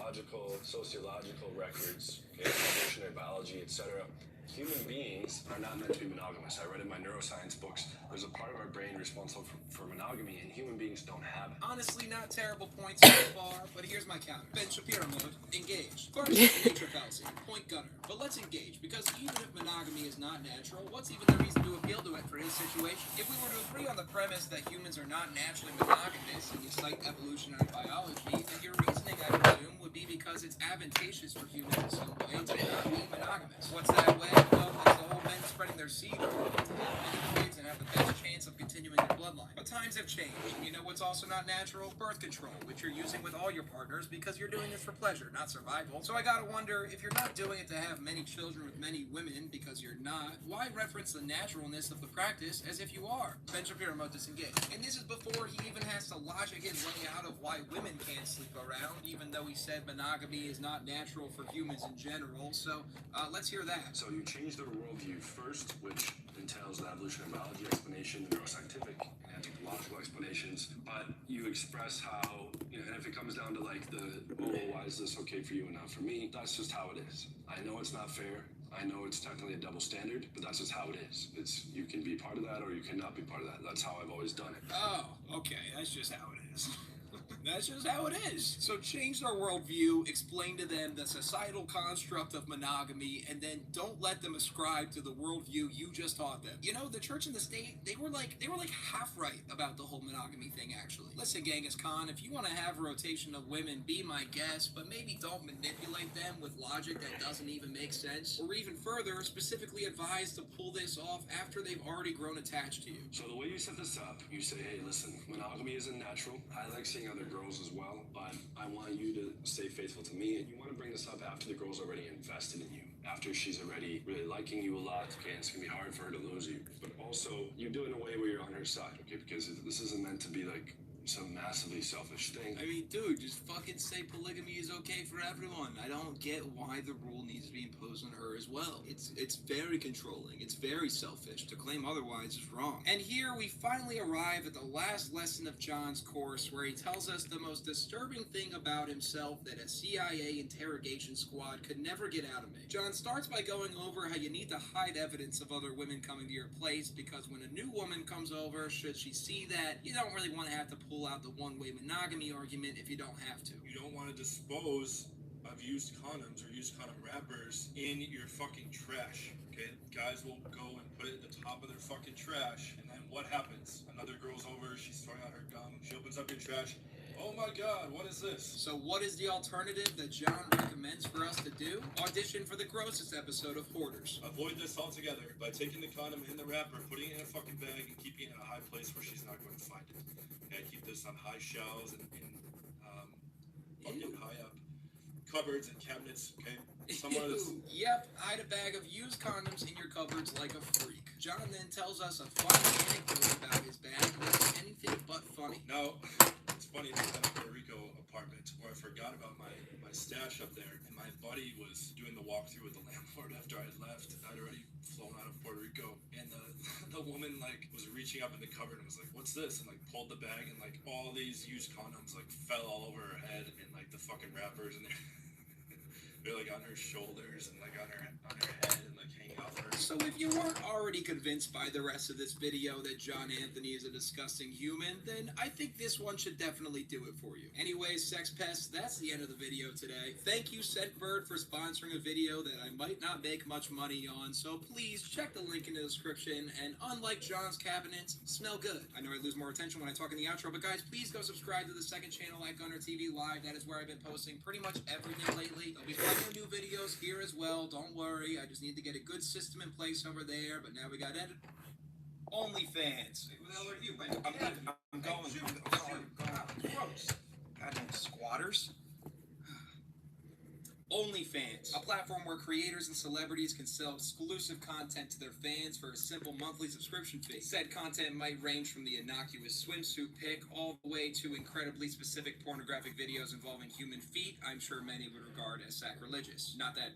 sociological records, okay, evolutionary biology, etc. Human beings are not meant to be monogamous. I read in my neuroscience books, there's a part of our brain responsible for monogamy, and human beings don't have it. Honestly, not terrible points so far, but here's my counter. Ben Shapiro mode, engage. First, nature fallacy, point gunner. But let's engage, because even if monogamy is not natural, what's even the reason to appeal to it for his situation? If we were to agree on the premise that humans are not naturally monogamous, and you cite evolutionary biology, then your reasoning, I presume, would be because it's advantageous for humans in some way to not be monogamous. What's that way? Well, it's the whole men spreading their seed over many kids and have the best chance of continuing their bloodline. But times have changed. You know what's also not natural? Birth control, which you're using with all your partners because you're doing it for pleasure, not survival. So I gotta wonder, if you're not doing it to have many children with many women because you're not, why reference the naturalness of the practice as if you are? Ben Shapiro mode disengaged. And this is before he even has to logic his way out of why women can't sleep around, even though he said monogamy is not natural for humans in general. So let's hear that. So you change their worldview first, which entails the evolutionary biology explanation, the neuroscientific and anthropological explanations, but you express how, and if it comes down to like why is this okay for you and not for me, that's just how it is. I know it's not fair. I know it's technically a double standard, but that's just how it is. You can be part of that or you cannot be part of that. That's how I've always done it. Oh, okay. That's just how it is. That's just how it is. So change their worldview, explain to them the societal construct of monogamy, and then don't let them ascribe to the worldview you just taught them. You know, the church and the state, they were like half right about the whole monogamy thing, actually. Listen, Genghis Khan, if you want to have a rotation of women, be my guest, but maybe don't manipulate them with logic that doesn't even make sense. Or even further, specifically advise to pull this off after they've already grown attached to you. So the way you set this up, you say, hey, listen, monogamy isn't natural. I like seeing other girls as well, but I want you to stay faithful to me, and you want to bring this up after the girl's already invested in you, after she's already really liking you a lot, okay, and it's gonna be hard for her to lose you. But also, you do it in a way where you're on her side, okay, because this isn't meant to be like some massively selfish thing. I mean, dude, just fucking say polygamy is okay for everyone. I don't get why the rule needs to be imposed on her as well. It's very controlling. It's very selfish. To claim otherwise is wrong. And here we finally arrive at the last lesson of John's course, where he tells us the most disturbing thing about himself that a CIA interrogation squad could never get out of me. John starts by going over how you need to hide evidence of other women coming to your place, because when a new woman comes over, should she see that, you don't really want to have to pull out the one-way monogamy argument if you don't have to. You don't want to dispose of used condoms or used condom wrappers in your fucking trash, okay? Guys will go and put it at the top of their fucking trash, and then what happens? Another girl's over, she's throwing out her gum, she opens up your trash. Oh my god, what is this? So what is the alternative that John recommends for us to do? Audition for the grossest episode of Hoarders. Avoid this altogether by taking the condom in the wrapper, putting it in a fucking bag, and keeping it in a high place where she's not going to find it. Okay, keep this on high shelves and fucking high up cupboards and cabinets, okay? Somewhere that's... Yep, hide a bag of used condoms in your cupboards like a freak. John then tells us a funny anecdote about his bag, which is anything but funny. Now, it's funny, I had a Puerto Rico apartment where I forgot about my stash up there, and my buddy was doing the walkthrough with the landlord after I had left. I'd already flown out of Puerto Rico, and the woman, like, was reaching up in the cupboard and was like, what's this? And, like, pulled the bag, and, like, all these used condoms, like, fell all over her head, and, like, the fucking wrappers in there. They're like on her shoulders and like on her head and like hanging off her. So if you weren't already convinced by the rest of this video that John Anthony is a disgusting human, then I think this one should definitely do it for you. Anyways, sex pests, that's the end of the video today. Thank you, Scentbird, for sponsoring a video that I might not make much money on, so please check the link in the description, and unlike John's cabinets, smell good. I know I lose more attention when I talk in the outro, but guys, please go subscribe to the second channel at Gunner TV Live. That is where I've been posting pretty much everything lately. There'll be plenty of new videos here as well, don't worry. I just need to get a good system in place over there, but now we got edit. OnlyFans. Who the hell are you? I'm going. Gross. Goddamn squatters. OnlyFans, a platform where creators and celebrities can sell exclusive content to their fans for a simple monthly subscription fee. Said content might range from the innocuous swimsuit pic all the way to incredibly specific pornographic videos involving human feet. I'm sure many would regard as sacrilegious. Not that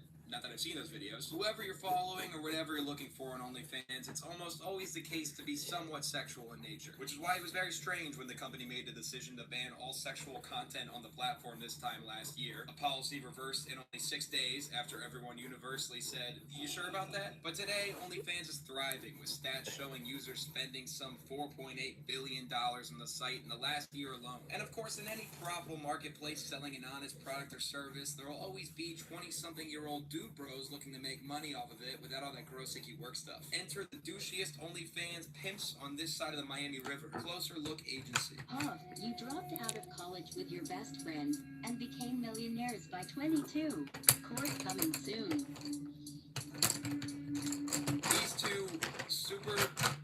I've seen those videos. Whoever you're following or whatever you're looking for on OnlyFans, it's almost always the case to be somewhat sexual in nature, which is why it was very strange when the company made the decision to ban all sexual content on the platform this time last year. A policy reversed in only 6 days after everyone universally said, "You sure about that?" But today, OnlyFans is thriving, with stats showing users spending some $4.8 billion on the site in the last year alone. And of course, in any profitable marketplace selling an honest product or service, there will always be 20-something-year-old dude bros looking to make money off of it without all that gross icky work stuff. Enter the douchiest OnlyFans pimps on this side of the Miami River. Closer Look Agency. You dropped out of college with your best friend and became millionaires by 22. Course coming soon. These two super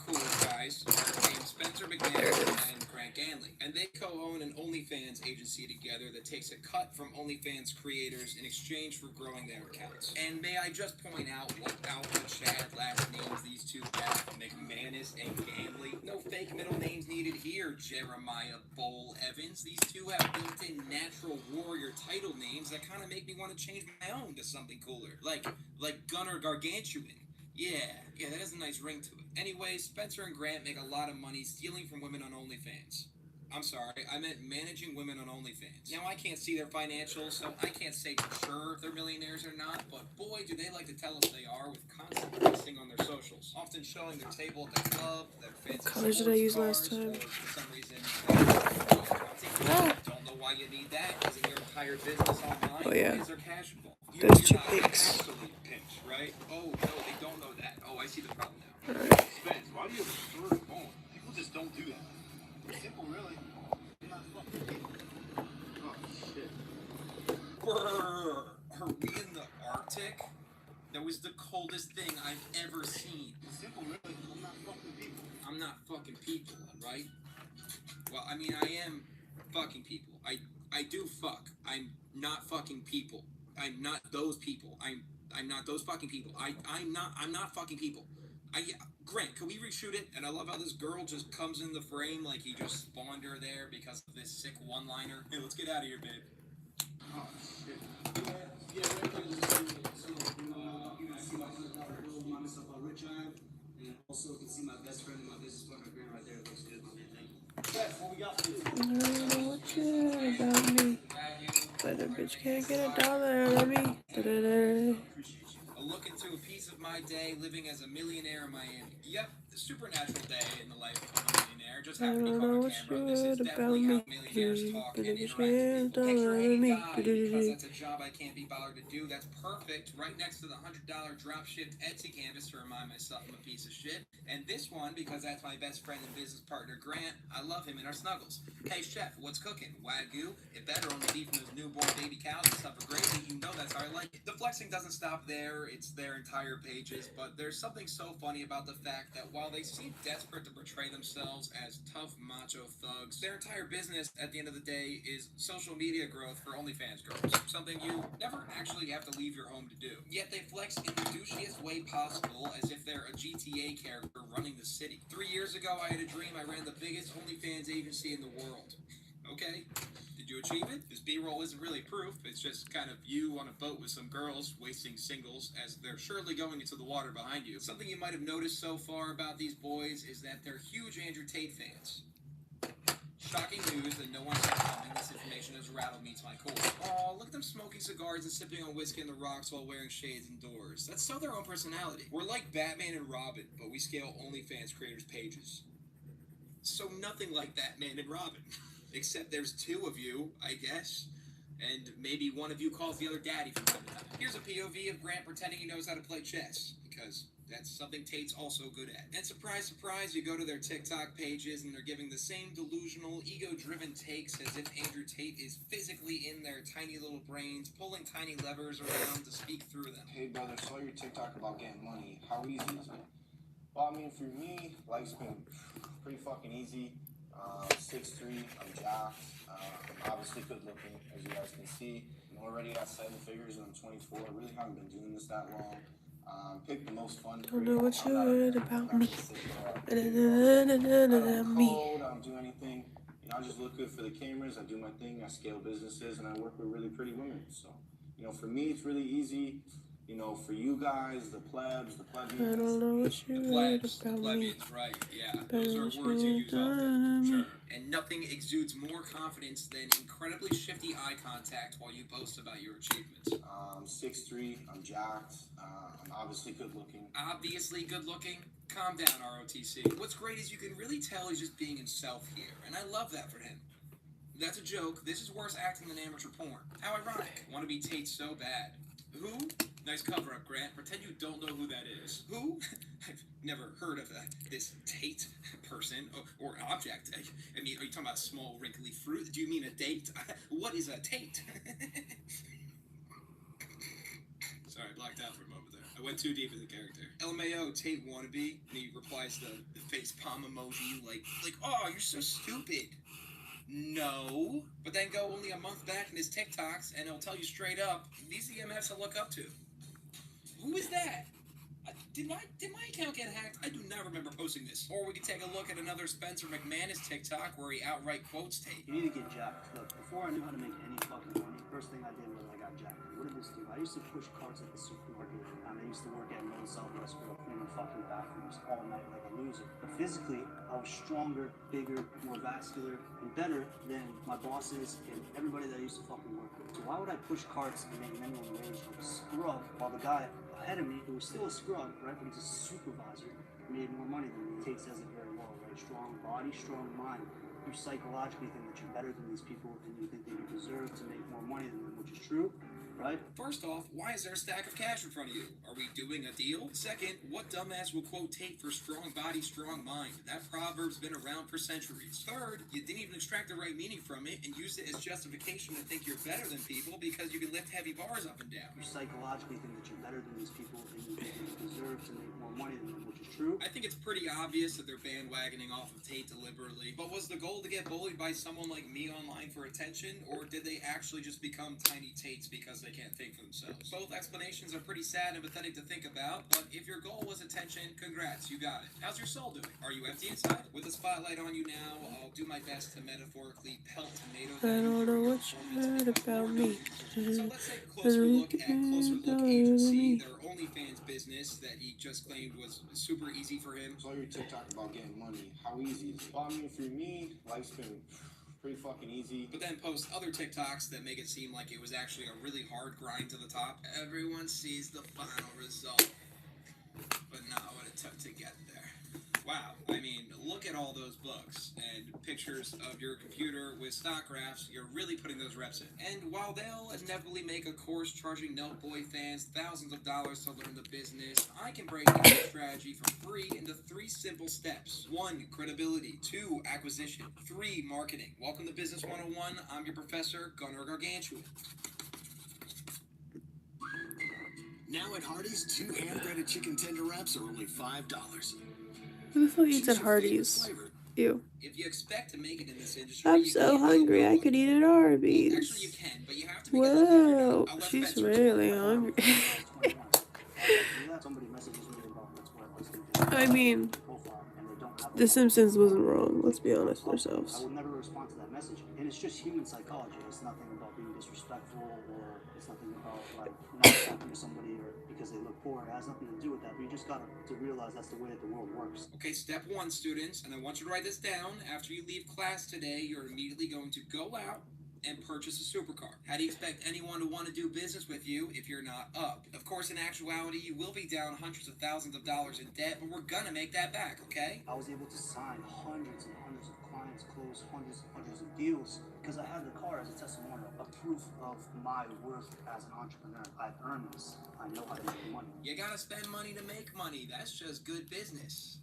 cool guys are named Spencer McMahon and Grant Ganley, and they co-own an OnlyFans agency together that takes a cut from OnlyFans creators in exchange for growing their accounts. And may I just point out what alpha Chad last names these two have, McManus and Ganley. No fake middle names needed here, Jeremiah Bowl Evans. These two have built-in natural warrior title names that kind of make me want to change my own to something cooler, like Gunner Gargantuan. Yeah, that has a nice ring to it. Anyways, Spencer and Grant make a lot of money stealing from women on OnlyFans. I'm sorry, I meant managing women on OnlyFans. Now, I can't see their financials, so I can't say for sure if they're millionaires or not, but boy, do they like to tell us they are, with constant posting on their socials, often showing their table at the club, their fancy Colors did I use sports last cars, time? or for some reason, don't know why you need that. Isn't your entire business online? Oh, yeah. Is there cash involved? Those two You're not pics. actually pinched, right? Oh, no, they don't know that. Oh, I see the problem now. Alright. Spence, why do you have a short phone? People just don't do that. Simple, really. Oh, shit. Brrr. Are we in the Arctic? That was the coldest thing I've ever seen. Simple, really. I'm not fucking people. I'm not fucking people, right? Well, I mean, I am fucking people. I do fuck. I'm not fucking people. I'm not those people. I'm not those fucking people. I'm not fucking people. Grant, can we reshoot it? And I love how this girl just comes in the frame like he just spawned her there because of this sick one-liner. Hey, let's get out of here, babe. Oh, shit. Yeah, right there. So, you can see my myself on Rich Iron, and also you can see my best friend and my business partner Grant right there. It looks good, my man. Thank you. Yes, what we got for you? I don't know what you know about me, but a bitch can't get a dollar out of me. Da-da-da. A look into a piece of my day living as a millionaire in Miami. Yep, the supernatural day in the life of a millionaire. Just I happened to don't be know caught on what camera. you This is heard about definitely me, how millionaires talk but and a bitch interact with can't people. dollar Picture out any of me. guy, because Da-da-da-da. that's a job I can't be bothered to do. That's perfect. Right next to the $100 drop-shipped Etsy canvas to remind myself I'm a piece of shit. And this one because that's my best friend and business partner Grant. I love him in our snuggles. Hey chef, what's cooking? Wagyu? It better only be from those newborn baby cows and stuff for gravy. You know that's how I like it. The flexing doesn't stop there. It's their entire pages. But there's something so funny about the fact that while they seem desperate to portray themselves as tough macho thugs, their entire business at the end of the day is social media growth for OnlyFans girls. Something you never actually have to leave your home to do. Yet they flex in the douchiest way possible as if they're a GTA character running the city. 3 years ago, I had a dream I ran the biggest OnlyFans agency in the world. Okay, did you achieve it? This B-roll isn't really proof. It's just kind of you on a boat with some girls wasting singles as they're surely going into the water behind you. Something you might have noticed so far about these boys is that they're huge Andrew Tate fans. Shocking news that no one saw coming. This information has rattled me to my core. Oh, look at at them smoking cigars and sipping on whiskey on the rocks while wearing shades indoors. That's so their own personality. We're like Batman and Robin, but we scale OnlyFans creators' pages. So nothing like Batman and Robin. Except there's two of you, I guess. And maybe one of you calls the other daddy from time to time. Here's a POV of Grant pretending he knows how to play chess, because that's something Tate's also good at. And surprise, surprise, you go to their TikTok pages and they're giving the same delusional, ego-driven takes as if Andrew Tate is physically in their tiny little brains, pulling tiny levers around to speak through them. Hey brother, saw your TikTok about getting money. How easy is it? Well, I mean, for me, life's been pretty fucking easy. 6'3", I'm jacked. I'm obviously good looking, as you guys can see. I'm already at 7 figures and I'm 24. I really haven't been doing this that long. Pick the most fun. Don't know what you heard about me. I don't code, I don't do anything. You know, I just look good for the cameras. I do my thing. I scale businesses and I work with really pretty women. So, you know, for me, it's really easy. You know, for you guys, the plebs, the plebeians. I don't know what you heard about me. Right, yeah. Those are words you use often. Sure. And nothing exudes more confidence than incredibly shifty eye contact while you boast about your achievements. 6'3", I'm jacked. I'm obviously good looking. Obviously good looking? Calm down, ROTC. What's great is you can really tell he's just being himself here, and I love that for him. That's a joke. This is worse acting than amateur porn. How ironic. Want to be Tate so bad. Who? Nice cover-up, Grant. Pretend you don't know who that is. Who? I've never heard of this Tate person or object. I mean, are you talking about a small, wrinkly fruit? Do you mean a date? What is a Tate? Sorry, I blacked out for a moment there. I went too deep in the character. LMAO, Tate wannabe. And he replies to the face palm emoji like, oh, you're so stupid. No. But then go only a month back in his TikToks and he'll tell you straight up, these are the MFs to look up to. Who is that? Did my account get hacked? I do not remember posting this. Or we could take a look at another Spencer McManus TikTok where he outright quotes Tate. You need to get jacked. Look, before I knew how to make any fucking money, first thing I did was I got jacked. What did this do? I used to push carts at the supermarket, and I used to work at Middle Southwest for cleaning fucking bathrooms all night like a loser. But physically, I was stronger, bigger, more vascular, and better than my bosses and everybody that I used to fucking work with. So why would I push carts and make minimum wage from a scrub while the guy ahead of me, who was still a scrub, right, but he's a supervisor, made more money than me? Tate says it very well, right? Strong body, strong mind. You psychologically think that you're better than these people and you think that you deserve to make more money than them, which is true, right? First off, why is there a stack of cash in front of you? Are we doing a deal? Second, what dumbass will quote Tate for strong body, strong mind? That proverb's been around for centuries. Third, you didn't even extract the right meaning from it and used it as justification to think you're better than people because you can lift heavy bars up and down. You psychologically think that you're better than these people and you think that you deserve to make more money than them, which is true. I think it's pretty obvious that they're bandwagoning off of Tate deliberately, but was the goal to get bullied by someone like me online for attention, or did they actually just become tiny Tates because they can't think for themselves? Both explanations are pretty sad and pathetic to think about, but if your goal was attention, congrats, you got it. How's your soul doing? Are you empty inside? With the spotlight on you now, I'll do my best to metaphorically pelt tomatoes. I don't know what you heard about me. So let's take a closer look at Closer Look Agency, their OnlyFans business that he just claimed was super easy for him. Saw your TikTok about getting money. How easy is it? Well, I mean, for me, life's been pretty fucking easy. But then post other TikToks that make it seem like it was actually a really hard grind to the top. Everyone sees the final result, but not what it took to get there. Wow, I mean, look at all those books and pictures of your computer with stock graphs. You're really putting those reps in. And while they'll inevitably make a course charging Nelt Boy fans thousands of dollars to learn the business, I can break down the strategy for free into 3 simple steps. 1, credibility. 2, acquisition. 3, marketing. Welcome to Business 101. I'm your professor, Gunnar Gargantua. Now at Hardee's, 2 hand-breaded chicken tender wraps are only $5. Who the fuck eats at Hardee's? Ew. If you expect to make it in this industry, I'm so hungry, I could eat at Arby's. Actually, you can, but you have to Wow, she's really hungry. I mean, The Simpsons wasn't wrong, let's be honest with ourselves. I would never respond to that message. And it's just human psychology. It's nothing about being disrespectful, or it's nothing about like not talking to somebody or because they look poor. It has nothing to do with that. But you just got to realize that's the way that the world works. Okay, step 1, students, and I want you to write this down. After you leave class today, you're immediately going to go out and purchase a supercar. How do you expect anyone to want to do business with you if you're not up? Of course, in actuality, you will be down hundreds of thousands of dollars in debt, but we're gonna make that back, okay? I was able to sign hundreds and hundreds of clients, close hundreds and hundreds of deals because I had the car as a testimonial, a proof of my worth as an entrepreneur. I've earned this. I know how to make money. You gotta spend money to make money. That's just good business.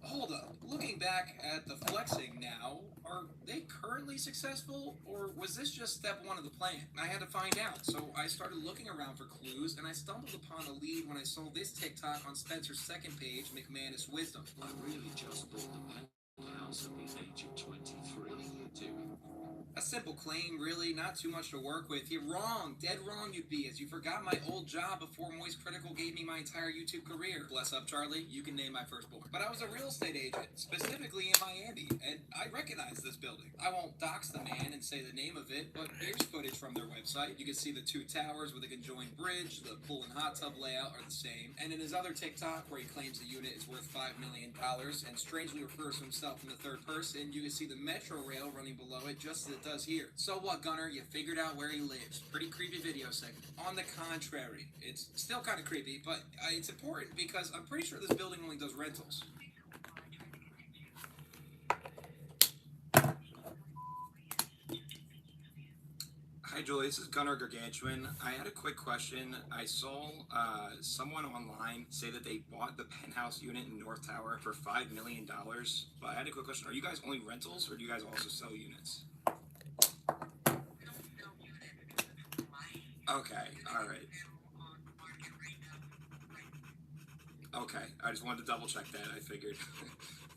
Hold up. Looking back at the flexing now, are they currently successful, or was this just step one of the plan? I had to find out, so I started looking around for clues, and I stumbled upon a lead when I saw this TikTok on Spencer's second page, McManus Wisdom. I really just bought the house at the age of 23. A simple claim, really, not too much to work with. You're wrong, dead wrong you'd be, as you forgot my old job before Moist Critical gave me my entire YouTube career. Bless up, Charlie, you can name my firstborn. But I was a real estate agent, specifically in Miami, and I recognize this building. I won't dox the man and say the name of it, but here's footage from their website. You can see the two towers with a conjoined bridge, the pool and hot tub layout are the same, and in his other TikTok, where he claims the unit is worth $5 million, and strangely refers to himself in the third person, you can see the metro rail running below it just as it does here. So what, Gunner? You figured out where he lives. Pretty creepy video segment. On the contrary, it's still kind of creepy, but it's important because I'm pretty sure this building only does rentals. Hi, Julie. This is Gunnar Gargantuan. I had a quick question. I saw someone online say that they bought the penthouse unit in North Tower for $5 million. But I had a quick question. Are you guys only rentals, or do you guys also sell units? Okay, all right. Okay, I just wanted to double check that. I figured.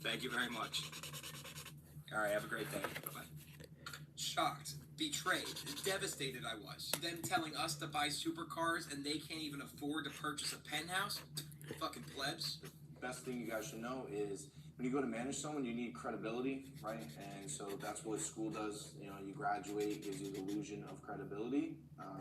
Thank you very much. All right, have a great day. Bye-bye. Shocked, betrayed, devastated I was. Them telling us to buy supercars and they can't even afford to purchase a penthouse? Fucking plebs. Best thing you guys should know is when you go to manage someone, you need credibility, right? And so that's what school does. You know, you graduate, gives you the illusion of credibility.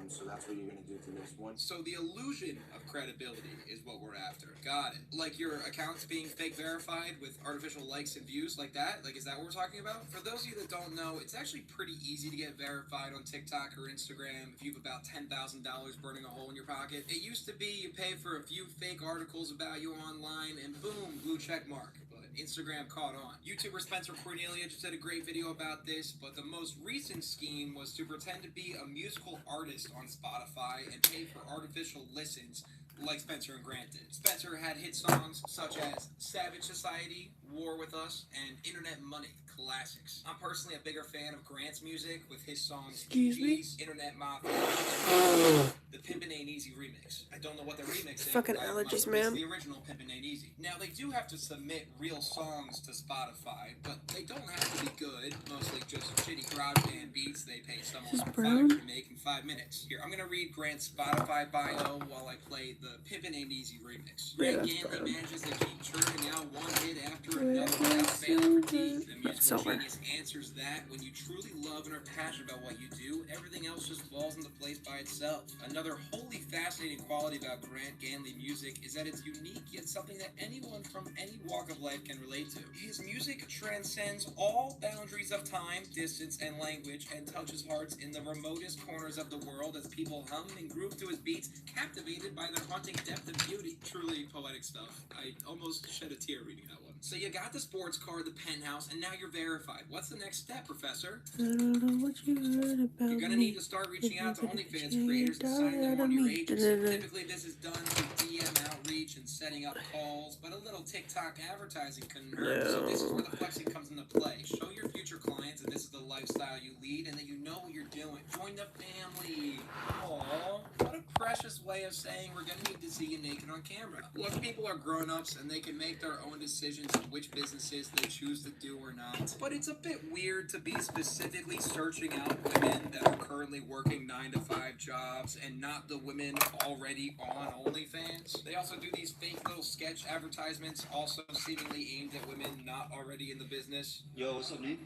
So that's what you're going to do to this one. So the illusion of credibility is what we're after. Got it. Like your accounts being fake verified with artificial likes and views like that? Like, is that what we're talking about? For those of you that don't know, it's actually pretty easy to get verified on TikTok or Instagram if you have about $10,000 burning a hole in your pocket. It used to be you pay for a few fake articles about you online and boom, blue check mark. Instagram caught on. YouTuber Spencer Cornelia just did a great video about this, but the most recent scheme was to pretend to be a musical artist on Spotify and pay for artificial listens like Spencer and Grant did. Spencer had hit songs such as Savage Society, War With Us, and Internet Money, classics. I'm personally a bigger fan of Grant's music with his songs GG's, Internet Mafia, and the Pimpin' Ain't Easy remix. I don't know what the remix is. Fucking allergies, man. The original Pimpin' Ain't Easy. Now, they do have to submit real songs to Spotify, but they don't have to be good. Mostly just shitty GarageBand beats they pay someone on Fiverr to make in 5 minutes. Here, I'm gonna read Grant's Spotify bio while I play the Pimpin' Ain't Easy remix. Grant Ganley manages to keep churning out one hit after another without failing for teeth. The musical genius answers that when you truly love and are passionate about what you do, everything else just falls into place by itself. Another wholly fascinating quality about Grant Ganley music is that it's unique, yet something that anyone from any walk of life can relate to. His music transcends all boundaries of time, distance, and language, and touches hearts in the remotest corners of the world as people hum and groove to his beats, captivated by their haunting depth and beauty. Truly poetic stuff. I almost shed a tear reading that one. So you got the sports car, the penthouse, and now you're verified. What's the next step, Professor? I don't know what you heard about You're gonna need to start reaching out to OnlyFans creators and signing them on your agency. Typically, this is done through DM outreach and setting up calls, but a little TikTok advertising couldn't hurt. So this is where the flexing comes into play. Show your future clients that this is the lifestyle you lead and that you know what you're doing. Join the family. Aww, what a precious way of saying we're gonna need to see you naked on camera. Look, people are grown-ups and they can make their own decisions on which businesses they choose to do or not. But it's a bit weird to be specifically searching out women that are currently working 9-to-5 jobs and not the women already on OnlyFans. They also do these fake little sketch advertisements, also seemingly aimed at women not already in the business. Yo, what's up, Nate?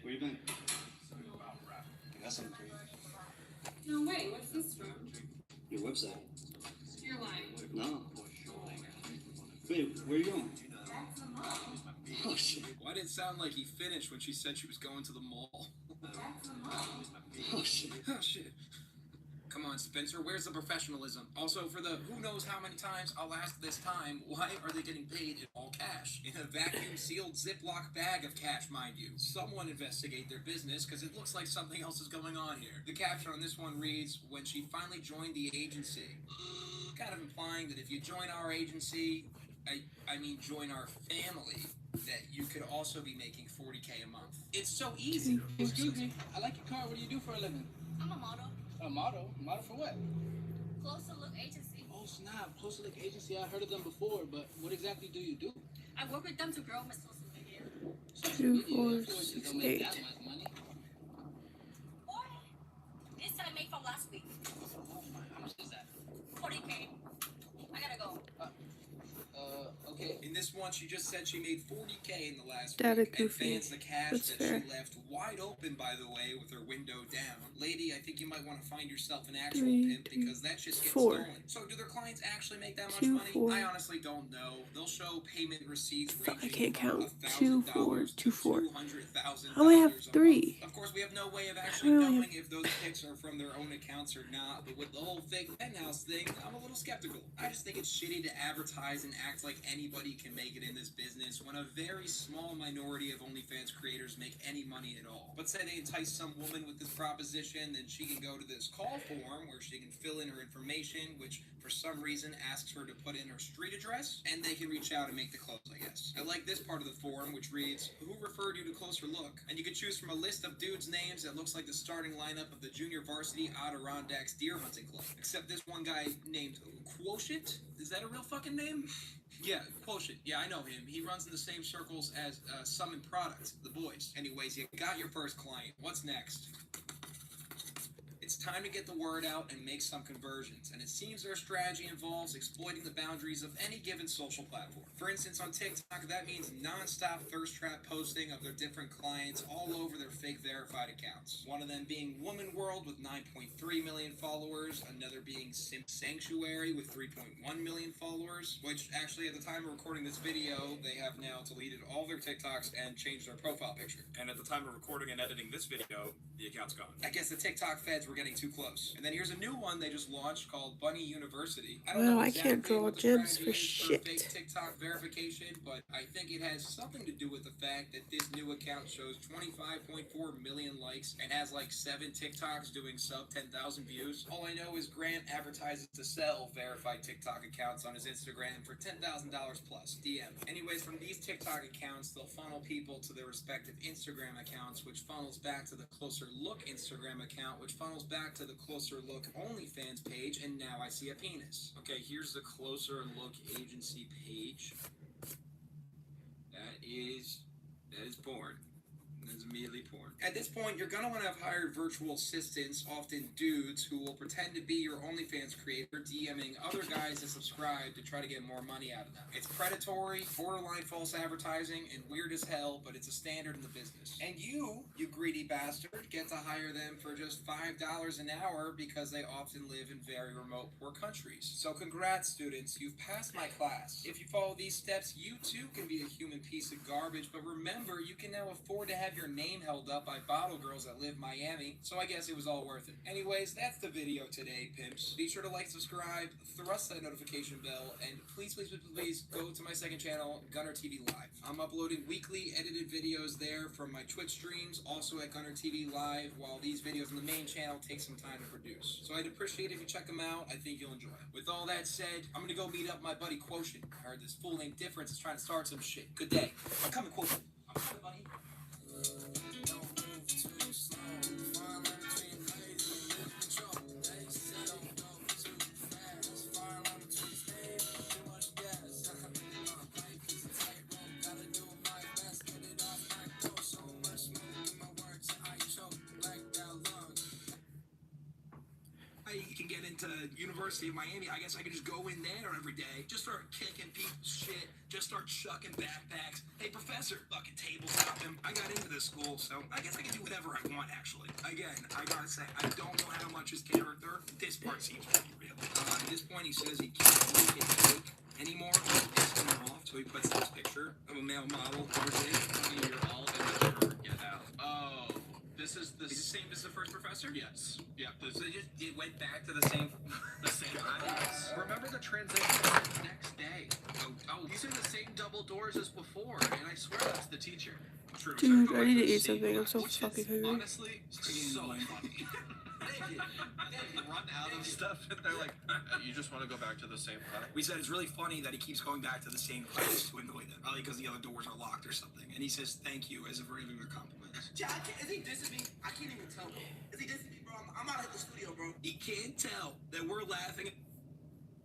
Where you been? That's something for you. No way, what's this from? Your website. You're lying. No. Wait, where are you going? Oh shit. Why did it sound like he finished when she said she was going to the mall? Oh shit. Oh shit. Come on, Spencer, where's the professionalism? Also, for the who knows how many times I'll ask this time, why are they getting paid in all cash? In a vacuum-sealed Ziploc bag of cash, mind you. Someone investigate their business, because it looks like something else is going on here. The caption on this one reads, when she finally joined the agency. Kind of implying that if you join our agency, I mean join our family, that you could also be making $40K a month. It's so easy. Excuse me, I like your car. What do you do for a living? I'm a model. A model? Model for what? Close to Look Agency. Oh snap, Close to Look Agency. I heard of them before, but what exactly do you do? I work with them to grow my social media. 2, 4, 6, 8. Boy, this I made from last week. Oh my, how much is that? 40K. I gotta go. Okay. In this one, she just said she made $40K in the last Data week, and goofy. fans the cash That's that fair. she left wide open, by the way, with her window down. Lady, I think you might want to find yourself an actual 3, pimp, because that just gets 4. stolen. So do their clients actually make that much 2, money? 4. I honestly don't know. They'll show payment receipts I ranging can't from count. 2, 4, 2, 4. $200,000. How do I have 3? Of course, we have no way of actually knowing if those pics are from their own accounts or not, but with the whole fake penthouse thing, I'm a little skeptical. I just think it's shitty to advertise and act like anybody can make it in this business when a very small minority of OnlyFans creators make any money at all. But say they entice some woman with this proposition, then she can go to this call form where she can fill in her information, which for some reason asks her to put in her street address, and they can reach out and make the close, I guess. I like this part of the form, which reads, who referred you to Closer Look? And you can choose from a list of dudes' names that looks like the starting lineup of the Junior Varsity Adirondacks Deer Hunting Club. Except this one guy named Quotient? Is that a real fucking name? Yeah, Quotient. Yeah, I know him. He runs in the same circles as Summon Products, the boys. Anyways, you got your first client. What's next? It's time to get the word out and make some conversions, and it seems their strategy involves exploiting the boundaries of any given social platform. For instance, on TikTok, that means non-stop thirst trap posting of their different clients all over their fake verified accounts. One of them being Woman World with 9.3 million followers, another being Simp Sanctuary with 3.1 million followers, which actually at the time of recording this video, they have now deleted all their TikToks and changed their profile picture. And at the time of recording and editing this video, the account's gone. I guess the TikTok feds were getting too close. And then here's a new one they just launched called Bunny University. I don't know Wow, I exactly can't draw what the gems strategy for is shit. fake TikTok verification, but I think it has something to do with the fact that this new account shows 25.4 million likes and has like 7 TikToks doing sub 10,000 views. All I know is Grant advertises to sell verified TikTok accounts on his Instagram for $10,000 plus DM. Anyways, from these TikTok accounts, they'll funnel people to their respective Instagram accounts, which funnels back to the Closer Look Instagram account, which funnels back to the Closer Look OnlyFans page, and now I see a penis. Okay, here's the Closer Look agency page. That is porn. That's immediately porn. At this point, you're going to want to have hired virtual assistants, often dudes, who will pretend to be your OnlyFans creator, DMing other guys to subscribe to try to get more money out of them. It's predatory, borderline false advertising, and weird as hell, but it's a standard in the business. And you greedy bastard, get to hire them for just $5 an hour because they often live in very remote, poor countries. So congrats, students, you've passed my class. If you follow these steps, you too can be a human piece of garbage, but remember, you can now afford to have your name held up by bottle girls that live Miami, so I guess it was all worth it. Anyways, that's the video today, pimps. Be sure to like, subscribe, thrust that notification bell, and please go to my second channel, Gunner TV Live. I'm uploading weekly edited videos there from my Twitch streams, also at Gunner TV Live, while these videos on the main channel take some time to produce. So I'd appreciate it if you check them out. I think you'll enjoy it. With all that said, I'm gonna go meet up my buddy Quotient. I heard this full name difference is trying to start some shit. Good day. I'm coming, Quotient. I'm coming, buddy. You can get into University of Miami. I guess I could just go in there every day, just start kicking people's shit, just start chucking backpacks. Hey, professor, fucking table topping. I got into this school, so I guess I can do whatever I want, actually. Again, I gotta say, I don't know how much his character. This part seems pretty real. At this point, he says he can't make it fake, anymore. He's pissing him off, so he puts this picture of a male model over there. You're all immature. Get out. Oh, this is the Is it the same as the first professor? Yes. Yeah. So it went back to the same height. Remember the transition the next day. Oh, these are the same double doors as before, and I swear that's the teacher. True. Dude, I need to eat something. I'm so fucking hungry. Honestly, so funny. They run out of stuff, and they're like, "You just want to go back to the same place." We said it's really funny that he keeps going back to the same place to annoy them, probably because the other doors are locked or something. And he says thank you as if we're giving him a compliment. Yeah, is he dissing me? I can't even tell. Is he dissing me, bro? I'm out of the studio, bro. He can't tell that we're laughing.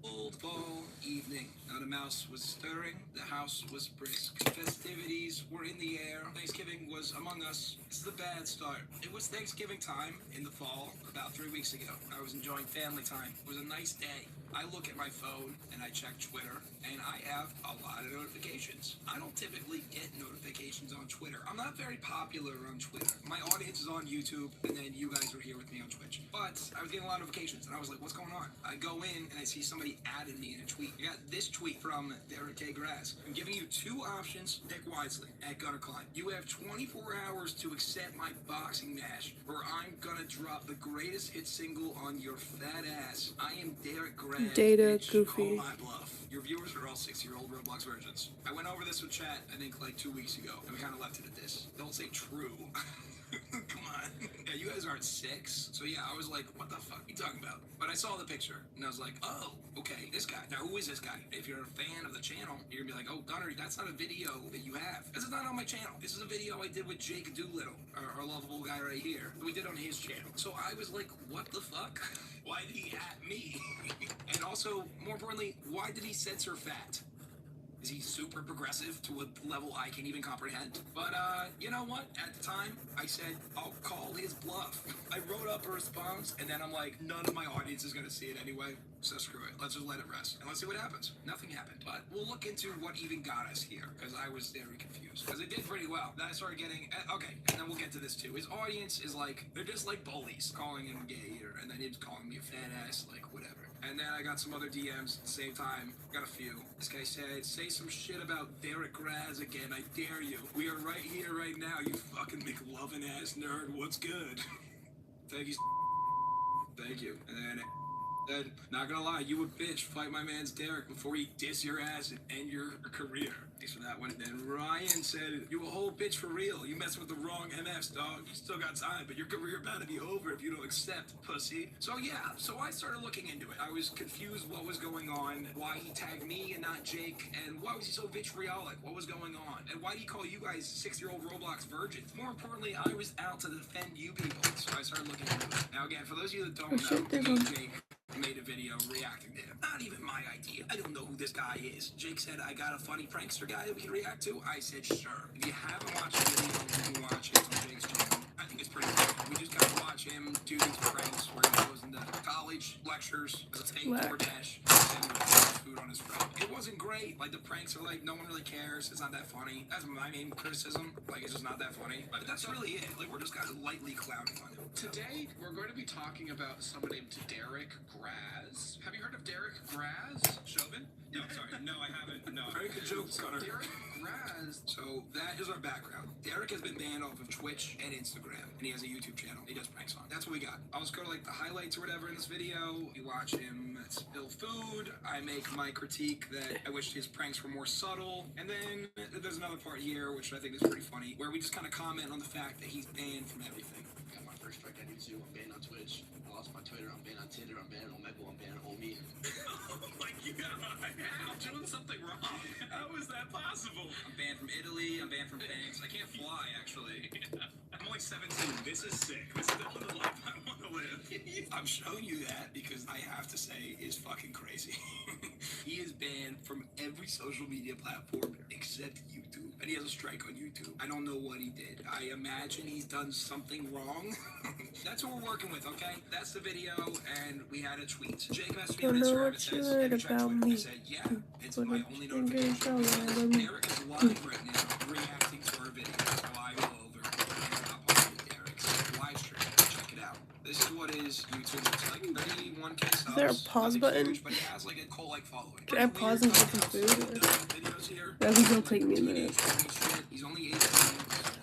Old fall evening. Not a mouse was stirring. The house was brisk. Festivities were in the air. Thanksgiving was among us. This is a bad start. It was Thanksgiving time in the fall about 3 weeks ago. I was enjoying family time. It was a nice day. I look at my phone and I check Twitter, and I have a lot of notifications. I don't typically get notifications on Twitter. I'm not very popular on Twitter. My audience is on YouTube, and then you guys are here with me on Twitch. But I was getting a lot of notifications, and I was like, what's going on? I go in, and I see somebody added me in a tweet. I got this tweet from Derek K. Grass. I'm giving you 2 options. Pick wisely. At Gunner Klein. You have 24 hours to accept my boxing match, or I'm gonna drop the greatest hit single on your fat ass. I am Derek Grass. Data Bitch. goofy. Call my bluff. Your viewers are all 6-year-old Roblox virgins. I went over this with chat, I think, like 2 weeks ago, and we kind of left it at this. Don't say true. Come on. Yeah, you guys aren't 6. So yeah, I was like, what the fuck are you talking about? But I saw the picture, and I was like, oh, okay, this guy. Now, who is this guy? If you're a fan of the channel, you're gonna be like, oh, Gunner, that's not a video that you have. This is not on my channel. This is a video I did with Jake Doolittle, our lovable guy right here. We did on his channel. So I was like, what the fuck? Why did he at me? And also, more importantly, why did he censor fat? Is he super progressive to a level I can't even comprehend? But, you know what? At the time, I said, I'll call his bluff. I wrote up a response, and then I'm like, none of my audience is gonna see it anyway, so screw it. Let's just let it rest, and let's see what happens. Nothing happened. But we'll look into what even got us here, because I was very confused. Because it did pretty well. Then I started getting, okay, and then we'll get to this too. His audience is like, they're just like bullies, calling him gay, and then he's calling me a fat ass, like, whatever. And then I got some other DMs at the same time. Got a few. This guy said, say some shit about Derek Graz again. I dare you. We are right here, right now. You fucking McLovin ass nerd. What's good? Thank you. Thank you. And then, not gonna lie, you a bitch. Fight my man's Derek before he diss your ass and end your career. Thanks for that one. Then Ryan said, you a whole bitch for real. You mess with the wrong MFs, dog. You still got time, but your career about to be over if you don't accept, pussy. So yeah, so I started looking into it. I was confused what was going on, why he tagged me and not Jake, and why was he so vitriolic? What was going on? And why did he call you guys 6-year-old Roblox virgins? More importantly, I was out to defend you people. So I started looking into it. Now again, for those of you that don't know, me and Jake made a video reacting to him. Not even my idea. I don't know who this guy is. Jake said, I got a funny prankster guy that we can react to. I said, sure. If you haven't watched the video, you can watch it on Jake's channel. I think it's pretty cool. We just got to watch him do these pranks where he goes into college lectures, take DoorDash, and food on his friend. It wasn't great. Like, the pranks are like, no one really cares. It's not that funny. That's my main criticism. Like, it's just not that funny. But that's really it. Like, we're just kind of lightly clowning on him. Today, we're going to be talking about someone named Derek Graz. Have you heard of Derek Graz? Chauvin? No, sorry. No, I haven't. No. Very good joke, Gunner. Derek Graz. So that is our background. Derek has been banned off of Twitch and Instagram, and he has a YouTube channel. He does pranks on. That's what we got. I'll just go to like the highlights or whatever in this video. You watch him spill food. I make my critique that I wish his pranks were more subtle. And then there's another part here, which I think is pretty funny, where we just kind of comment on the fact that he's banned from everything. Got my first strike on YouTube. I'm banned on Twitch. I lost my Twitter. I'm banned on Tinder. I'm banned on Omegle. I'm banned on me. Like, you got I'm doing something wrong. How is that possible? I'm banned from Italy. I'm banned from banks. I can't fly, actually. I'm only 17. This is sick. This is the life I want to live. I'm showing you that because I have to say it's fucking crazy. He is banned from every social media platform except YouTube. And he has a strike on YouTube. I don't know what he did. I imagine he's done something wrong. That's what we're working with, okay? That's the video, and we had a tweet. Jake messaged me on Instagram and says, have you checked Twitter? I said, yeah, it's my only notification. Derek is live right now, reacting to our video. So I go over and hop on Derek's live stream. Check it out. This is what his YouTube looks like. 31K subs. Is there a pause button? Huge, but he has like a cult-like following. Should I pause and get some food? Videos here. I think it'll take me a minute. He's only 18.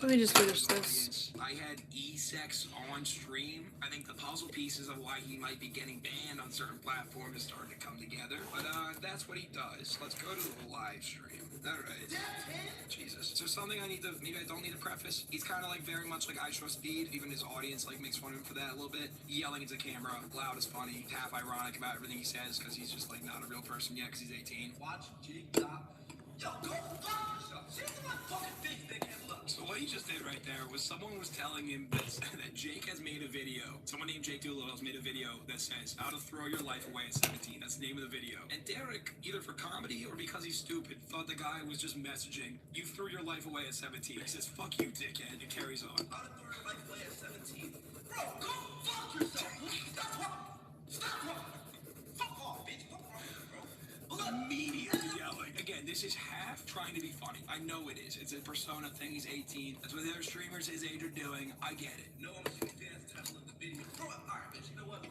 Let me just finish this. I had E-sex on stream. I think the puzzle pieces of why he might be getting banned on certain platforms is starting to come together. But that's what he does. Let's go to the live stream. All right. Jesus. Is there something I need to, maybe I don't need to preface? He's kind of like very much like I Trust Speed. Even his audience like makes fun of him for that a little bit. Yelling into camera, loud as funny, half ironic about everything he says because he's just like not a real person yet because he's 18. Watch Jigsaw. Yo, go fuck yourself. See my fucking face, dickhead. Look. So what he just did right there was someone was telling him that Jake has made a video. Someone named Jake Doolittle has made a video that says how to throw your life away at 17. That's the name of the video. And Derek, either for comedy or because he's stupid, thought the guy was just messaging, you threw your life away at 17. He says, fuck you, dickhead, and carries on. How to throw your life away at 17? Bro, go fuck yourself. Stop talking. Stop talking. Fuck off, bitch. Fuck off, bro. Immediately yelling. Again, this is half trying to be funny. I know it is. It's a persona thing. He's 18. That's what the other streamers his age are doing. I get it. No one can dance the title of the video. Bro, alright, bitch. You know what?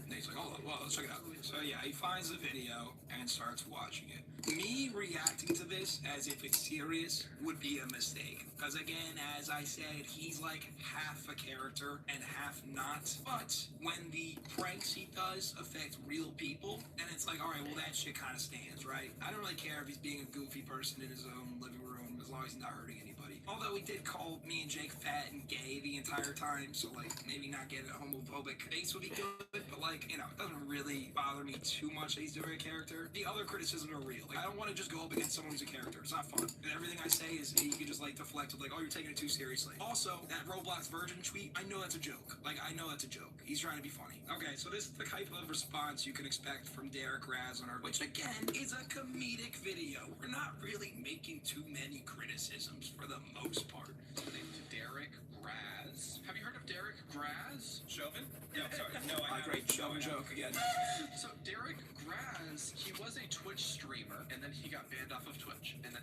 And he's like, hold on, well, let's check it out. So yeah, he finds the video and starts watching it. Me reacting to this as if it's serious would be a mistake. Because again, as I said, he's like half a character and half not. But when the pranks he does affect real people, then it's like, alright, well that shit kind of stands, right? I don't really care if he's being a goofy person in his own living room as long as he's not hurting anybody. Although he did call me and Jake fat and gay the entire time, so like maybe not get a homophobic face would be good, but like, you know, it doesn't really bother me too much that he's doing a character. The other criticisms are real. Like, I don't want to just go up against someone who's a character. It's not fun. And everything I say is you can just like deflect with like, oh, you're taking it too seriously. Also, that Roblox Virgin tweet, I know that's a joke. Like, I know that's a joke. He's trying to be funny. Okay, so this is the type of response you can expect from Derek Raz on our, which again is a comedic video. We're not really making too many criticisms for the most part. The name's Derek Raz. Have you heard of Derek Raz? Chauvin? Yeah, I'm sorry. No, I haven't. Great Chauvin joke again. So Derek Raz, he was a Twitch streamer, and then he got banned off of Twitch, and then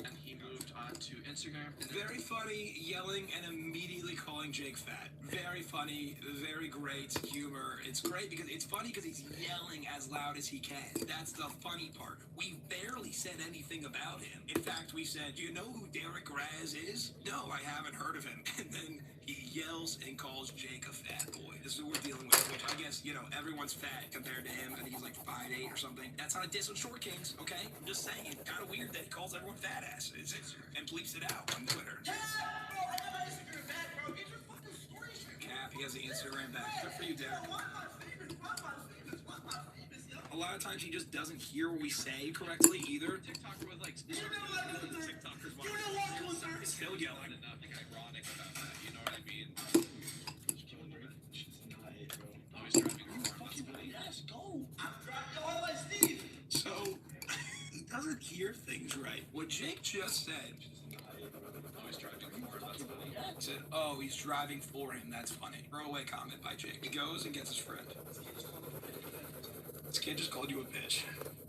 and he moved on to Instagram. And Very funny, yelling and immediately calling Jake fat. Very funny, very great humor. It's great because it's funny because he's yelling as loud as he can. That's the funny part. We barely said anything about him. In fact, we said, do you know who Derek Raz is? No, I haven't heard of him. And then he yells and calls Jake a fat boy. This is what we're dealing with, which I guess, you know, everyone's fat compared to him. I think he's like 5'8" or something. That's not a diss on Short Kings, okay? I'm just saying, it's kind of weird that he calls everyone fat asses and bleeps it out on Twitter. Yeah, bro, I got my Instagram back, bro. Get your fucking story straight. Cap, he has the Instagram back. Good for you, Derek. A lot of times he just doesn't hear what we say correctly either. TikToker with like TikTokers want to still yelling. Nothing ironic about that, you know what I mean? Always driving a car, that's funny. Yes, go. I'm driving all like Steve. So he doesn't hear things right. What Jake just said. Always driving a car, that's funny. He said, oh, he's driving for him. That's funny. Throwaway comment by Jake. He goes and gets his friend. This kid just called you a bitch.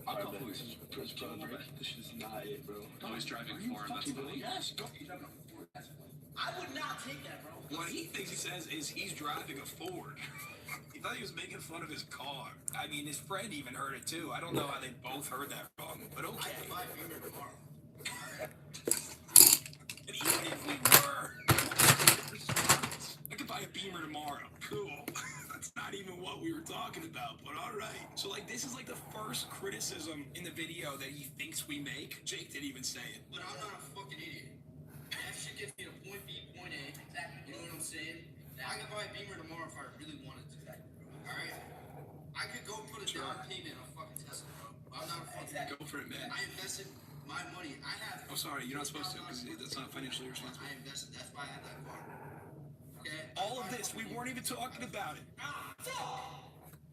Alright, man, this is this is not it, bro. Always driving for him, that's funny. Yes, go. I would not take that, bro. What he thinks he says is he's driving a Ford. He thought he was making fun of his car. I mean, his friend even heard it too. I don't know how they both heard that wrong, but okay. I can buy Beamer tomorrow. And even if we were, I could buy a Beamer tomorrow. Cool. That's not even what we were talking about, but all right. So like, this is like the first criticism in the video that he thinks we make. Jake didn't even say it. But I'm not a fucking idiot. That shit gets me to point B, point A. Exactly. You know what I'm saying? I could buy a Beamer tomorrow if I really wanted to. Alright? I could go put a down payment on fucking Tesla, bro. I'm not a fucking... Go for it, man. I invested my money. I have... Oh, sorry, you're not supposed to, because that's not financially responsible. I invested. That's why I have that car. Okay? All of this, we weren't even talking about it.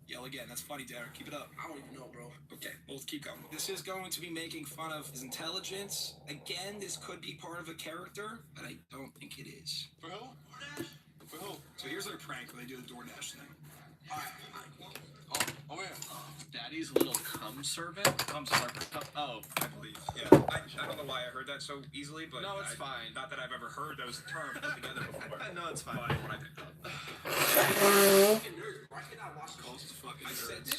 Yell again. That's funny, Derek. Keep it up. I don't even know, bro. Okay, we'll keep going. This is going to be making fun of his intelligence. Again, this could be part of a character, but I don't think it is. For who? DoorDash? For who? So here's their prank where they do the DoorDash thing. Oh yeah. Daddy's little cum servant? Cum servant. Oh, I believe. Yeah. I don't know why I heard that so easily, but no, it's fine. Not that I've ever heard those terms put together before. No, it's fine. What I picked up.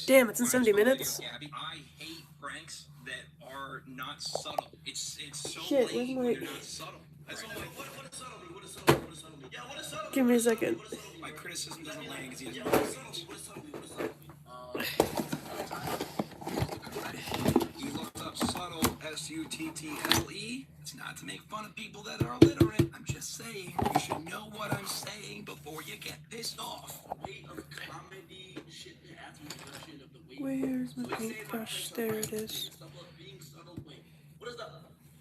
Damn, it's in 70 minutes. Gabby, I hate pranks that are not subtle. It's so Shit, where's lame my... when they're not subtle. That's all. What is subtle mean? What is subtle mean? What is subtle mean? Yeah, what is subtle mean? Give me a second. My criticism doesn't land because he doesn't What is subtle mean? What is subtle mean? What is subtle mean? You looked up subtle, S-U-T-T-L-E. It's not to make fun of people that are illiterate. I'm just saying you should know what I'm saying before you get pissed off. Weight of comedy, shit, attribution of the weight. Where's my paintbrush? There it is. Being subtle, wait. What is that?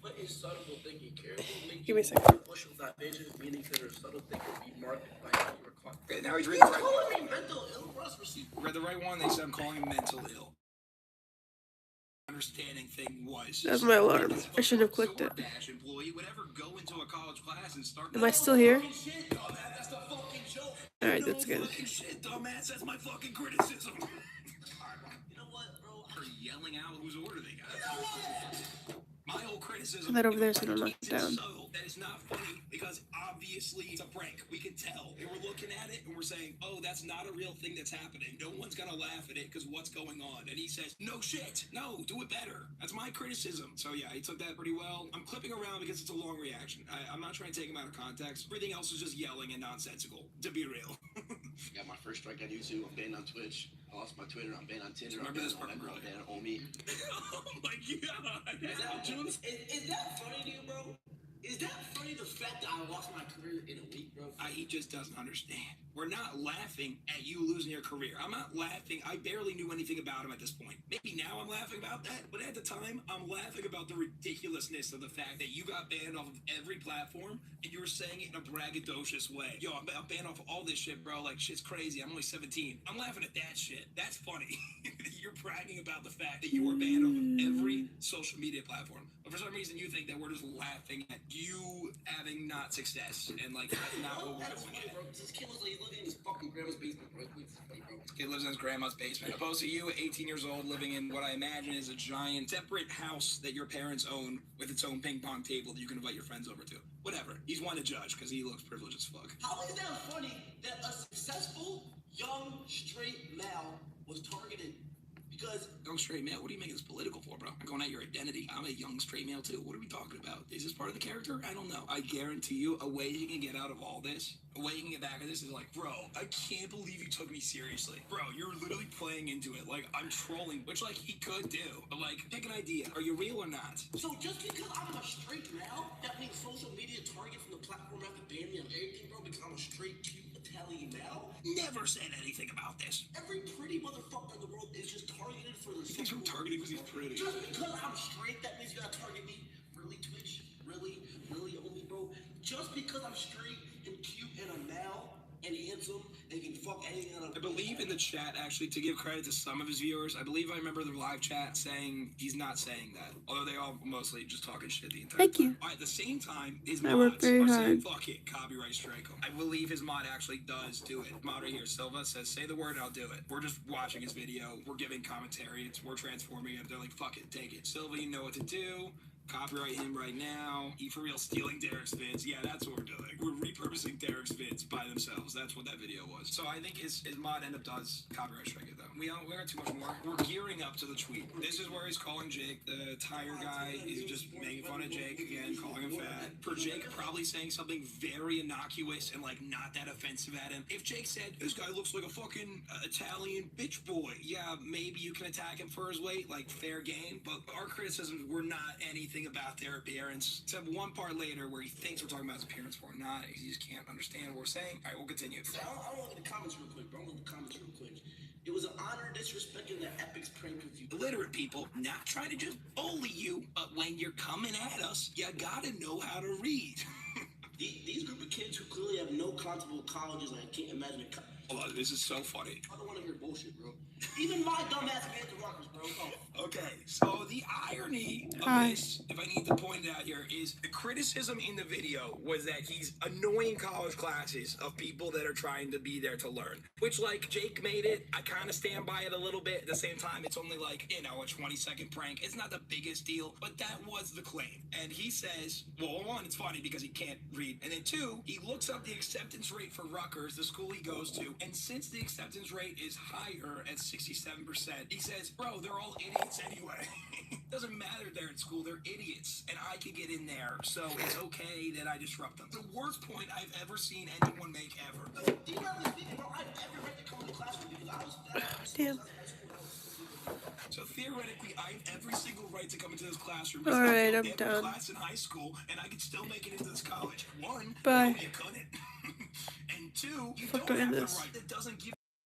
What is subtle thinking? Careful, Give me a second. push without vision, meaning that a subtle thinker be marked by how you require. Okay, now he's reading the right one. Calling me mental ill, Russ, receive. Read the right one. They said I'm calling him mental ill. Understanding thing was. That's my alarm. I shouldn't have clicked it. Employee would ever go into a college class and start. Am I still here? That's the fucking joke. Alright, that's good. Fucking shit, dumbass. That's my fucking criticism. You know what, bro? Are yelling out whose order they got. My whole criticism. Put that over there so I don't knock it down. That is not funny because obviously it's a prank. We can tell. And we're looking at it and we're saying, oh, that's not a real thing that's happening. No one's gonna laugh at it because what's going on? And he says, no shit. No, do it better. That's my criticism. So yeah, he took that pretty well. I'm clipping around because it's a long reaction. I'm not trying to take him out of context. Everything else is just yelling and nonsensical, to be real. Got my first strike on YouTube. I'm banned on Twitch. I lost my Twitter. I'm banned on Tinder. I'm Remember banned this on part, Omegle. I'm brother. banned on Omi. Oh my god. Is that funny to you, bro? Is that funny, the fact that I lost my career in a week, bro? He just doesn't understand. We're not laughing at you losing your career. I'm not laughing. I barely knew anything about him at this point. Maybe now I'm laughing about that, but at the time, I'm laughing about the ridiculousness of the fact that you got banned off of every platform and you were saying it in a braggadocious way. Yo, I'm banned off of all this shit, bro. Like, shit's crazy. I'm only 17. I'm laughing at that shit. That's funny. You're bragging about the fact that you were banned off of every social media platform. But for some reason, you think that we're just laughing at you having not success. And, like, that's not what we're doing at. Bro, this kid looks like he's living in his fucking grandma's basement, bro. This kid lives in his grandma's basement. Opposed to you, 18 years old, living in what I imagine is a giant separate house that your parents own with its own ping pong table that you can invite your friends over to. Whatever. He's one to judge because he looks privileged as fuck. How is that funny that a successful, young, straight male was targeted? Because young straight male, what do you make this political for, bro? I'm going at your identity. I'm a young straight male too. What are we talking about? Is this part of the character? I don't know. I guarantee you, a way you can get out of all this, a way you can get back at this is like, bro, I can't believe you took me seriously. Bro, you're literally playing into it. Like, I'm trolling, which, like, he could do. But, like, pick an idea. Are you real or not? So just because I'm a straight male, that means social media targets from the platform have to ban me on everything, bro, because I'm a straight, cute Italian male? Never said anything about this. Every pretty motherfucker in the world is just targeted for their He's from targeting because he's pretty. Just because I'm straight, that means you gotta target me? Really, Twitch? Really? Really only, bro? Just because I'm straight and cute and a male and handsome and can fuck anything on a... I believe in the chat, actually, to give credit to some of his viewers, I believe I remember the live chat saying he's not saying that. Although they all mostly just talking shit the entire time. Thank you. At the same time, his I mods worked very are hard. saying, fuck it, copyright strike him. I believe his mod actually does do it. Mod right here, Silva, says, say the word and I'll do it. We're just watching his video. We're giving commentary. We're transforming it. They're like, fuck it, take it. Silva, you know what to do. Copyright him right now. He for real stealing Derek's vids. Yeah, that's what we're doing. We're repurposing Derek's vids by themselves. That's what that video was. So I think his mod end up does copyright strike it though. We got too much more. We're gearing up to the tweet. This is where he's calling Jake the tire guy. He's just making fun of Jake again, calling him fat. For Jake probably saying something very innocuous and like not that offensive at him. If Jake said, this guy looks like a fucking Italian bitch boy, yeah, maybe you can attack him for his weight, like fair game. But our criticisms were not anything about their appearance, except one part later where he thinks we're talking about his appearance or not. He just can't understand what we're saying. All right, we'll continue. I want to look at the comments real quick, bro. I want to look at the comments real quick. It was an honor disrespecting the Epic's prank with you. Illiterate people, not trying to just bully you, but when you're coming at us, you gotta know how to read. These group of kids who clearly have no concept of colleges, I can't imagine Hold on, this is so funny. I don't want to hear bullshit, bro. Even my dumb ass made it to Rutgers, bro. Go. Okay, so the irony of this, if I need to point it out here, is the criticism in the video was that he's annoying college classes of people that are trying to be there to learn. Which, like, Jake made it. I kind of stand by it a little bit. At the same time, it's only like, you know, a 20-second prank. It's not the biggest deal, but that was the claim. And he says, well, one, it's funny because he can't read. And then two, he looks up the acceptance rate for Rutgers, the school he goes to. And since the acceptance rate is higher at 67%, he says, bro, they're all idiots anyway. Doesn't matter they're at school, they're idiots. And I could get in there, so it's okay that I disrupt them. The worst point I've ever seen anyone make ever. Damn. So theoretically, I have every single right to come into this classroom. All right, I'm every done. class in high school, and I could still make it into this college. One, Bye. you couldn't. And two, you Fuck don't have the this. right. That doesn't give